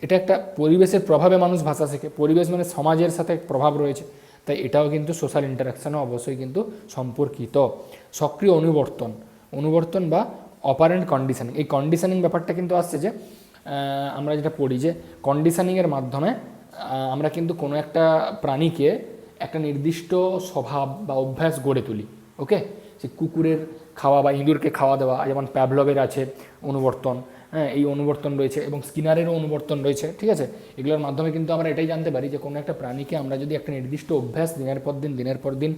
এটা একটা পরিবেশের প্রভাবে মানুষ ভাষা শেখে, পরিবেশ মানে সমাজের সাথে প্রভাব রয়েছে, তাই এটাও কিন্তু সোশ্যাল ইন্টারাকশানও অবশ্যই কিন্তু সম্পর্কিত। সক্রিয় অনুবর্তন বা অপারেন্ট কন্ডিশনিং, এই কন্ডিশনিং ব্যাপারটা কিন্তু আসছে যে আমরা যেটা পড়ি যে কন্ডিশনিংয়ের মাধ্যমে আমরা কিন্তু কোনো একটা প্রাণীকে একটা নির্দিষ্ট স্বভাব বা অভ্যাস গড়ে তুলি। ওকে, সে কুকুরের খাওয়া বা ইঁদুরকে খাওয়া দেওয়া, যেমন প্যাভলভের আছে অনুবর্তন, হ্যাঁ এই অনুবর্তন রয়েছে, এবং স্কিনারেরও অনুবর্তন রয়েছে, ঠিক আছে। এগুলোর মাধ্যমে কিন্তু আমরা এটাই জানতে পারি যে কোনো একটা প্রাণীকে আমরা যদি একটা নির্দিষ্ট অভ্যাস দিনের পর দিন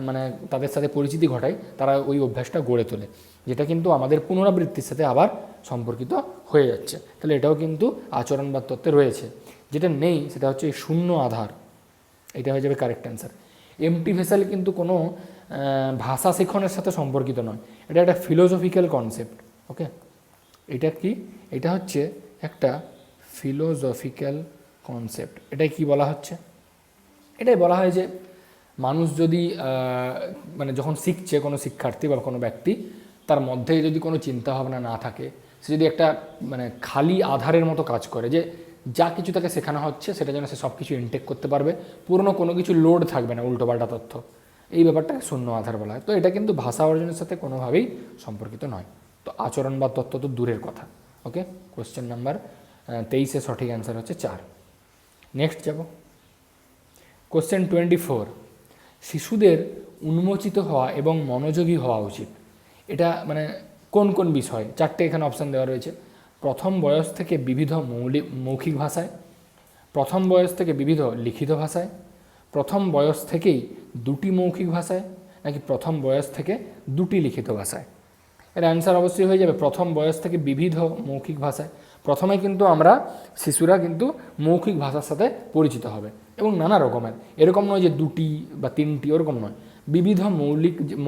মানে তাদের সাথে পরিচিতি ঘটাই, তারা ওই অভ্যাসটা গড়ে তোলে, যেটা কিন্তু আমাদের পুনরাবৃত্তির সাথে আবার সম্পর্কিত হয়ে যাচ্ছে। তাহলে এটাও কিন্তু আচরণবাদ তত্ত্বে রয়েছে। যেটা নেই সেটা হচ্ছে এই শূন্য আধার, এটা হয়ে যাবে কারেক্ট অ্যান্সার। এমটি ভেসেল কিন্তু কোনো ভাষা শিখনের সাথে সম্পর্কিত নয়, এটা একটা ফিলোসফিক্যাল কনসেপ্ট। ওকে, এটা কি? এটা হচ্ছে একটা ফিলোসফিক্যাল কনসেপ্ট। এটাই কি বলা হচ্ছে? এটাই বলা হয় যে মানুষ যদি মানে যখন শিখছে কোনো শিক্ষার্থী বা কোনো ব্যক্তি, তার মধ্যে যদি কোনো চিন্তাভাবনা না থাকে, সে যদি একটা মানে খালি আধারের মতো কাজ করে, যে যা কিছু তাকে শেখানো হচ্ছে সেটা যেন সে সব কিছু ইনটেক করতে পারবে, পুরনো কোনো কিছু লোড থাকবে না, উল্টোপাল্টা তথ্য, এই ব্যাপারটাকে শূন্য আধার বলা হয়। তো এটা কিন্তু ভাষা অর্জনের সাথে কোনোভাবেই সম্পর্কিত নয়। তো আচরণবাদ তত্ত্ব তো দূরের কথা। ওকে, কোশ্চেন নাম্বার 23-এ সঠিক অ্যান্সার হচ্ছে 4। নেক্সট যাব, কোশ্চেন 24, শিশুদের উন্মোচিত হওয়া এবং মনোযোগী হওয়া উচিত। এটা মানে কোন কোন বিষয়, চারটে এখানে অপশান দেওয়া রয়েছে। প্রথম বয়স থেকে বিবিধ মৌখিক ভাষায়, প্রথম বয়স থেকে বিবিধ লিখিত ভাষায়, প্রথম বয়স থেকেই দুটি মৌখিক ভাষায়, নাকি প্রথম বয়স থেকে দুটি লিখিত ভাষায়। এর অ্যান্সার অবশ্যই হয়ে যাবে প্রথম বয়স থেকে বিবিধ মৌখিক ভাষায়। প্রথমে কিন্তু আমরা শিশুরা কিন্তু মৌখিক ভাষার সাথে পরিচিত হবে এবং নানা রকমের, এরকম নয় যে দুটি বা তিনটি, ওরকম নয়, বিবিধ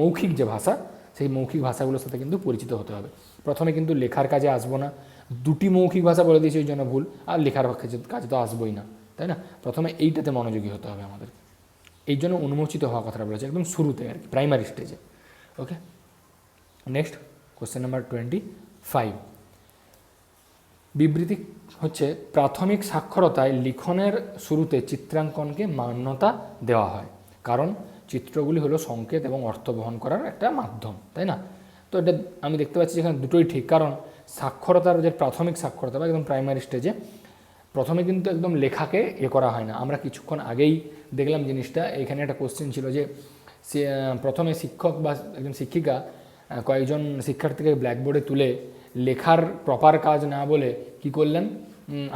মৌখিক যে ভাষা, সেই মৌখিক ভাষাগুলোর সাথে কিন্তু পরিচিত হতে হবে। প্রথমে কিন্তু লেখার কাজে আসবো না, দুটি মৌখিক ভাষা বলে দিয়েছি ওই জন্য ভুল, আর লেখার কাজে তো আসবোই না, তাই না? প্রথমে এইটাতে মনোযোগী হতে হবে আমাদের, এই জন্য উন্মোচিত হওয়া কথাটা বলেছে একদম শুরুতে আর কি, প্রাইমারি স্টেজে। ওকে, নেক্সট কোশ্চেন নাম্বার 25। বিবৃতি হচ্ছে প্রাথমিক সাক্ষরতায় লিখনের শুরুতে চিত্রাঙ্কনকে মান্যতা দেওয়া হয়, কারণ চিত্রগুলি হলো সংকেত এবং অর্থ বহন করার একটা মাধ্যম, তাই না? তো এটা আমি দেখতে পাচ্ছি যেখানে দুটোই ঠিক, কারণ সাক্ষরতার যে প্রাথমিক সাক্ষরতা বা একদম প্রাইমারি স্টেজে প্রথমে কিন্তু একদম লেখাকে করা হয় না। আমরা কিছুক্ষণ আগেই দেখলাম জিনিসটা, এখানে একটা কোশ্চেন ছিল যে প্রথমে শিক্ষক বা একজন শিক্ষিকা কয়েকজন শিক্ষার্থীকে ব্ল্যাকবোর্ডে তুলে লেখার প্রপার কাজ না বলে কি করলেন,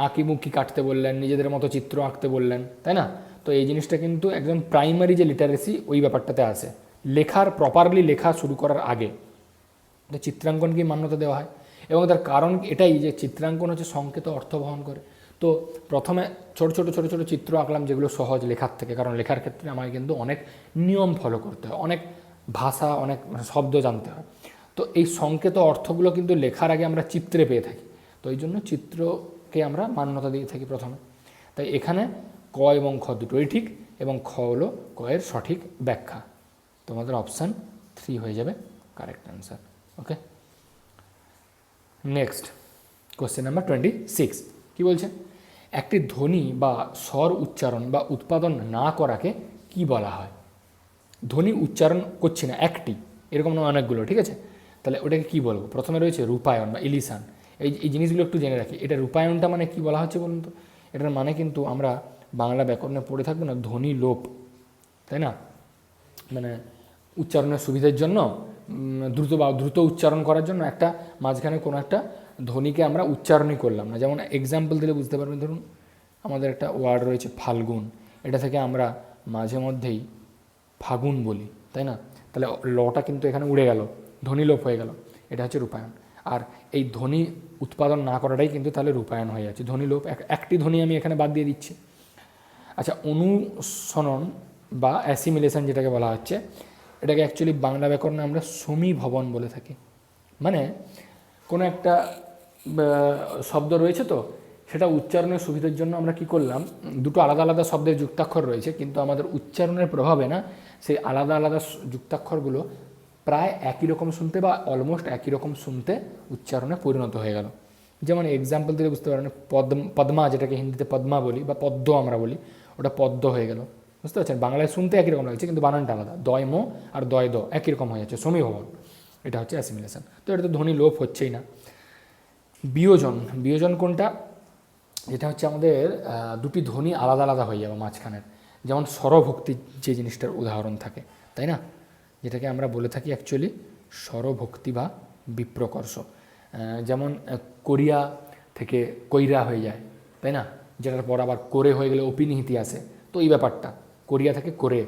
আঁকিমুখি কাটতে বললেন, নিজেদের মতো চিত্র আঁকতে বললেন, তাই না? তো এই জিনিসটা কিন্তু একদম প্রাইমারি যে লিটারেসি ওই ব্যাপারটাতে আসে, লেখার প্রপারলি লেখা শুরু করার আগে তো চিত্রাঙ্কনকে মান্যতা দেওয়া হয়। এবং তার কারণ এটাই যে চিত্রাঙ্কন হচ্ছে সংকেত অর্থ বহন করে। তো প্রথমে ছোট ছোট ছোট ছোট চিত্র আঁকলাম যেগুলো সহজ লেখার থেকে, কারণ লেখার ক্ষেত্রে আমাকে কিন্তু অনেক নিয়ম ফলো করতে হয়, অনেক ভাষা, অনেক শব্দ জানতে হয়। তো এই সংকেত অর্থগুলো কিন্তু লেখার আগে আমরা চিত্রে পেয়ে থাকি, তো এই জন্য চিত্রকে আমরা মান্যতা দিয়ে থাকি প্রথমে। তাই এখানে ক এবং খ দুটোই ঠিক, এবং খ হলো ক এর সঠিক ব্যাখ্যা। তোমাদের অপশান 3 হয়ে যাবে কারেক্ট অ্যান্সার। ওকে, নেক্সট কোশ্চেন নাম্বার 26 কি বলছে, একটি ধ্বনি বা স্বর উচ্চারণ বা উৎপাদন না করাকে কি বলা হয়? ধ্বনি উচ্চারণ করছি না একটি, এরকম না অনেকগুলো, ঠিক আছে? তাহলে ওটাকে কি বলবো? প্রথমে রয়েছে রূপায়ণ বা ইলিশান। এই জিনিসগুলো একটু জেনে রাখি। এটা রূপায়ণটা মানে কি বলা হচ্ছে বলুন তো? এটার মানে কিন্তু আমরা বাংলা ব্যাকরণে পড়ে থাকবো না, ধ্বনি লোপ, তাই না? মানে উচ্চারণের সুবিধার জন্য দ্রুত উচ্চারণ করার জন্য একটা মাঝখানে কোনো একটা ধ্বনিকে আমরা উচ্চারণই করলাম না। যেমন এক্সাম্পল দিলে বুঝতে পারবেন, ধরুন আমাদের একটা ওয়ার্ড রয়েছে ফাল্গুন, এটা থেকে আমরা মাঝে মধ্যেই ফাগুন বলি, তাই না? তাহলে লটা কিন্তু এখানে উড়ে গেল, ধ্বনি লোপ হয়ে গেল, এটা হচ্ছে রূপায়ণ। আর এই ধ্বনি উৎপাদন না করাটাই কিন্তু তাহলে রূপায়ণ হয়ে যাচ্ছে। ধ্বনি লোপ, একটি ধ্বনি আমি এখানে বাদ দিয়ে দিচ্ছি। আচ্ছা, অনুসরণ বা অ্যাসিমিলেশন যেটাকে বলা হচ্ছে, এটাকে অ্যাকচুয়ালি বাংলা ব্যাকরণে আমরা সমীভবন বলে থাকি। মানে কোনো একটা শব্দ রয়েছে, তো সেটা উচ্চারণের সুবিধার জন্য আমরা কি করলাম, দুটো আলাদা আলাদা শব্দের যুক্তাক্ষর রয়েছে, কিন্তু আমাদের উচ্চারণের প্রভাবে না সেই আলাদা আলাদা যুক্তাক্ষরগুলো প্রায় একই রকম শুনতে বা অলমোস্ট একই রকম শুনতে উচ্চারণে পরিণত হয়ে গেল। যেমন এক্সাম্পল দিলে বুঝতে পারেন, পদ্মা, যেটাকে হিন্দিতে পদ্মা বলি বা পদ্ম আমরা বলি, ওটা পদ্ম হয়ে গেল, বুঝতে পারছেন? বাংলায় শুনতে একই রকম লাগছে কিন্তু বানানটা আলাদা, দয় মো আর দয় দ একই রকম হয়ে যাচ্ছে, সমীভবন। এটা হচ্ছে অ্যাসিমিলেশন। তো এটা তো ধ্বনি লোপ হচ্ছেই না। বিয়োজন কোনটা? যেটা হচ্ছে আমাদের দুটি ধ্বনি আলাদা আলাদা হয়ে যাবে মাঝখানের, যেমন স্বরভক্তি যে জিনিসটার উদাহরণ থাকে, তাই না? যেটাকে আমরা বলে থাকি অ্যাকচুয়ালি স্বরভক্তি বা বিপ্রকর্ষ। যেমন কোরিয়া থেকে কইরা হয়ে যায়, তাই না? যেটার পর আবার করে হয়ে গেলে অপিনিহিতি আসে, তো এই ব্যাপারটা কোরিয়া থেকে করে,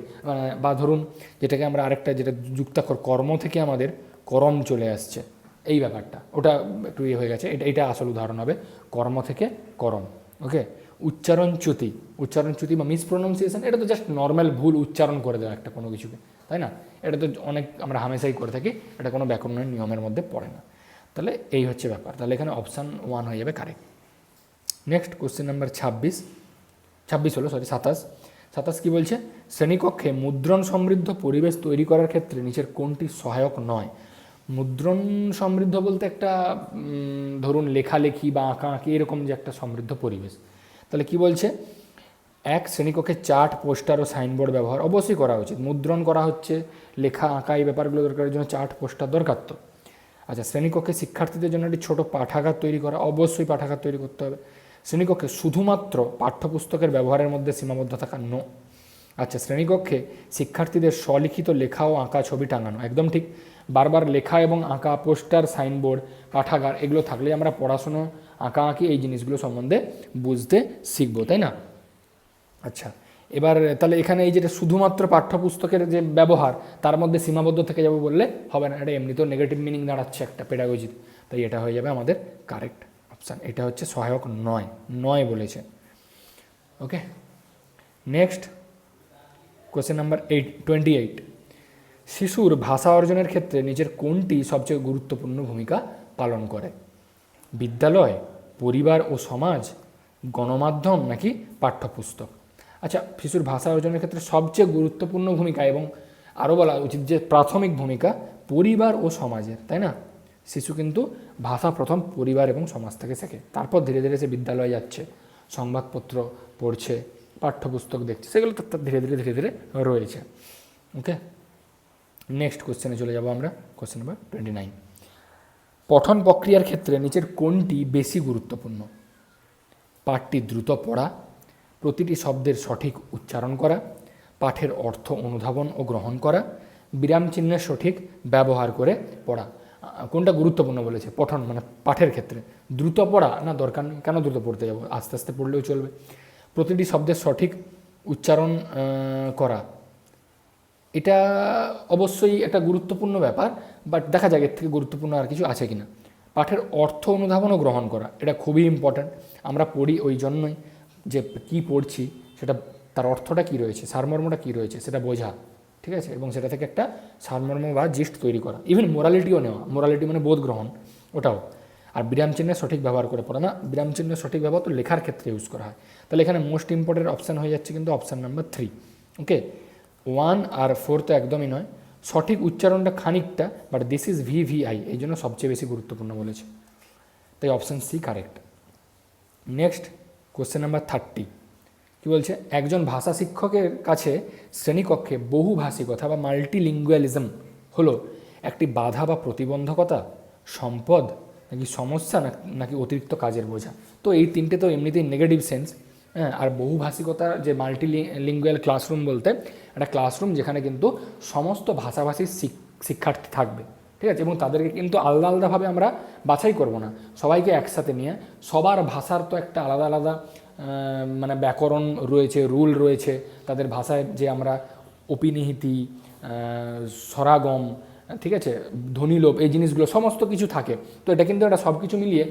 বা ধরুন যেটাকে আমরা আরেকটা যেটা যুক্তাক্ষর কর্ম থেকে আমাদের করম চলে আসছে, এই ব্যাপারটা ওটা একটু ইয়ে হয়ে গেছে। এটা আসল উদাহরণ হবে কর্ম থেকে করম। ওকে, উচ্চারণচ্যুতি বা মিসপ্রোনাউন্সিয়েশন, এটা তো জাস্ট নর্মাল ভুল উচ্চারণ করে দেওয়া একটা কোনো কিছুকে, তাই না? এটা তো অনেক আমরা হামেশাই করে থাকি, এটা কোনো ব্যাকরণের নিয়মের মধ্যে পড়ে না। তাহলে এই হচ্ছে ব্যাপার, তাহলে এখানে অপশান 1 হয়ে যাবে কারেক্ট। নেক্সট কোশ্চেন নাম্বার 27 কী বলছে, শ্রেণীকক্ষে মুদ্রণ সমৃদ্ধ পরিবেশ তৈরি করার ক্ষেত্রে নিচের কোনটি সহায়ক নয়? মুদ্রণ সমৃদ্ধ বলতে একটা ধরুন লেখালেখি বা আঁকাআঁকি এরকম যে একটা সমৃদ্ধ পরিবেশ, তাহলে কি বলছে, এক, শ্রেণীকক্ষে চার্ট, পোস্টার ও সাইনবোর্ড ব্যবহার অবশ্যই করা উচিত। মুদ্রণ করা হচ্ছে, লেখা আঁকা এই ব্যাপারগুলো দরকারের জন্য চার্ট পোস্টার দরকার তো। আচ্ছা, শ্রেণীকক্ষে শিক্ষার্থীদের জন্য একটি ছোটো পাঠাগার তৈরি করা, অবশ্যই পাঠাগার তৈরি করতে হবে। শ্রেণীকক্ষে শুধুমাত্র পাঠ্যপুস্তকের ব্যবহারের মধ্যে সীমাবদ্ধ থাকা নো। আচ্ছা, শ্রেণীকক্ষে শিক্ষার্থীদের স্বলিখিত লেখা ও আঁকা ছবি টাঙানো, একদম ঠিক। বারবার লেখা এবং আঁকা, পোস্টার, সাইনবোর্ড, পাঠাগার এগুলো থাকলে আমরা পড়াশুনো, আঁকাআঁকি এই জিনিসগুলো সম্বন্ধে বুঝতে শিখবো, তাই না? আচ্ছা, এবার তাহলে এখানে এই যেটা শুধুমাত্র পাঠ্যপুস্তকের যে ব্যবহার তার মধ্যে সীমাবদ্ধ থেকে যাবো বললে হবে না, এটা এমনিতেও নেগেটিভ মিনিং দাঁড়াচ্ছে একটা পেডাগজির, তাই এটা হয়ে যাবে আমাদের কারেক্ট অপশান। এটা হচ্ছে সহায়ক নয়, নয় বলেছে। ওকে, নেক্সট কোয়েশ্চেন নাম্বার 28। শিশুর ভাষা অর্জনের ক্ষেত্রে নিজের কোনটি সবচেয়ে গুরুত্বপূর্ণ ভূমিকা পালন করে? বিদ্যালয়, পরিবার ও সমাজ, গণমাধ্যম নাকি পাঠ্যপুস্তক? আচ্ছা, শিশুর ভাষা অর্জনের ক্ষেত্রে সবচেয়ে গুরুত্বপূর্ণ ভূমিকা, এবং আরও বলা উচিত যে প্রাথমিক ভূমিকা পরিবার ও সমাজের, তাই না? শিশু কিন্তু ভাষা প্রথম পরিবার এবং সমাজ থেকে শেখে, তারপর ধীরে ধীরে সে বিদ্যালয়ে যাচ্ছে, সংবাদপত্র পড়ছে, পাঠ্যপুস্তক দেখছে, সেগুলো তো ধীরে ধীরে ধীরে ধীরে রয়েছে। ওকে, নেক্সট কোশ্চেনে চলে যাব আমরা, কোশ্চেন নাম্বার 29। পঠন প্রক্রিয়ার ক্ষেত্রে নিচের কোনটি বেশি গুরুত্বপূর্ণ? পাঠটি দ্রুত পড়া, প্রতিটি শব্দের সঠিক উচ্চারণ করা, পাঠের অর্থ অনুধাবন ও গ্রহণ করা, বিরাম চিহ্নের সঠিক ব্যবহার করে পড়া। কোনটা গুরুত্বপূর্ণ বলেছে? পঠন মানে পাঠের ক্ষেত্রে দ্রুত পড়া না দরকার নেই, কেন দ্রুত পড়তে যাবো, আস্তে আস্তে পড়লেও চলবে। প্রতিটি শব্দের সঠিক উচ্চারণ করা, এটা অবশ্যই একটা গুরুত্বপূর্ণ ব্যাপার, বাট দেখা যাক এর থেকে গুরুত্বপূর্ণ আর কিছু আছে কিনা। পাঠের অর্থ অনুধাবন ও গ্রহণ করা, এটা খুবই ইম্পর্ট্যান্ট। আমরা পড়ি ওই জন্যই যে কী পড়ছি সেটা, তার অর্থটা কী রয়েছে, সারমর্মটা কী রয়েছে সেটা বোঝা, ঠিক আছে, এবং সেটা থেকে একটা সারমর্ম বা জিস্ট তৈরি করা। ইভেন মোরালিটিও নেওয়া, মোরালিটি মানে বোধ গ্রহণ, ওটাও। আর বিরাম চিহ্নের সঠিক ব্যবহার করে পড়া, না বিরাম চিহ্নের সঠিক ব্যবহার তো লেখার ক্ষেত্রে ইউজ করা হয়। তাহলে এখানে মোস্ট ইম্পর্টেন্ট অপশান হয়ে যাচ্ছে কিন্তু অপশান নাম্বার 3। ওকে, 1 আর 4 তো একদমই নয়, সঠিক উচ্চারণটা খানিকটা, বাট দিস ইজ VVI, এই জন্য সবচেয়ে বেশি গুরুত্বপূর্ণ বলেছে, তাই option C correct. Next question number 30 কী বলছে? একজন ভাষা শিক্ষকের কাছে শ্রেণীকক্ষে বহুভাষিকতা বা মাল্টিলিঙ্গুয়ালিজম হলো একটি বাধা বা প্রতিবন্ধকতা, সম্পদ নাকি সমস্যা, নাকি অতিরিক্ত কাজের বোঝা? তো এই তিনটে তো এমনিতেই নেগেটিভ সেন্স। হ্যাঁ, আর বহুভাষিকতা যে মাল্টিলিঙ্গুয়াল ক্লাসরুম বলতে একটা ক্লাসরুম যেখানে কিন্তু সমস্ত ভাষাভাষীর শিক্ষার্থী থাকবে, ঠিক আছে, এবং তাদেরকে কিন্তু আলাদা আলাদাভাবে আমরা বাছাই করব না, সবাইকে একসাথে নিয়ে, সবার ভাষার তো একটা আলাদা আলাদা মানে ব্যাকরণ রয়েছে, রুল রয়েছে, তাদের ভাষায় যে আমরা অপিনিহিতি, স্বরাগম, ঠিক আছে, ধ্বনিলোপ, এই জিনিসগুলো সমস্ত কিছু থাকে। তো এটা কিন্তু একটা সব কিছু মিলিয়ে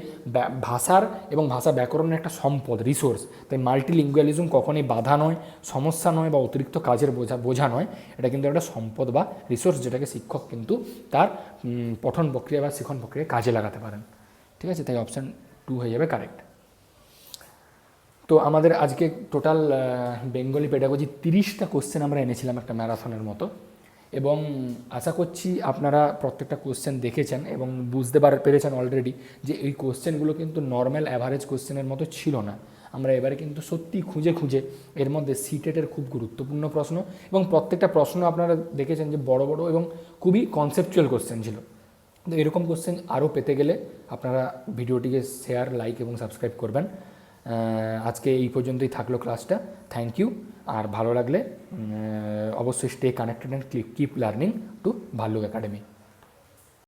ভাষার এবং ভাষা ব্যাকরণের একটা সম্পদ, রিসোর্স। তাই মাল্টিলিঙ্গুয়ালিজম কখনোই বাধা নয়, সমস্যা নয়, বা অতিরিক্ত কাজের বোঝা নয়, এটা কিন্তু একটা সম্পদ বা রিসোর্স, যেটাকে শিক্ষক কিন্তু তার পঠন প্রক্রিয়া বা শিক্ষণ প্রক্রিয়ায় কাজে লাগাতে পারেন, ঠিক আছে, তাই অপশান 2 হয়ে যাবে কারেক্ট। তো আমাদের আজকে টোটাল বেঙ্গলি পেডাগজি 30টা কোশ্চেন আমরা এনেছিলাম একটা ম্যারাথনের মতো, এবং আশা করছি আপনারা প্রত্যেকটা কোশ্চেন দেখেছেন এবং বুঝতে পেরেছেন অলরেডি যে এই কোশ্চেনগুলো কিন্তু নর্মাল অ্যাভারেজ কোশ্চেনের মতো ছিল না। আমরা এবারে কিন্তু সত্যি খুঁজে খুঁজে এর মধ্যে সিটেটের খুব গুরুত্বপূর্ণ প্রশ্ন, এবং প্রত্যেকটা প্রশ্ন আপনারা দেখেছেন যে বড় বড় এবং খুবই কনসেপচুয়াল কোশ্চেন ছিল। তো এরকম কোশ্চেন আরও পেতে গেলে আপনারা ভিডিওটিকে শেয়ার, লাইক এবং সাবস্ক্রাইব করবেন। আজকে এই পর্যন্তই থাকলো ক্লাসটা, থ্যাংক ইউ। আর ভালো লাগলে অবশ্যই stay connected and keep learning to ভাল্লুক একাডেমি।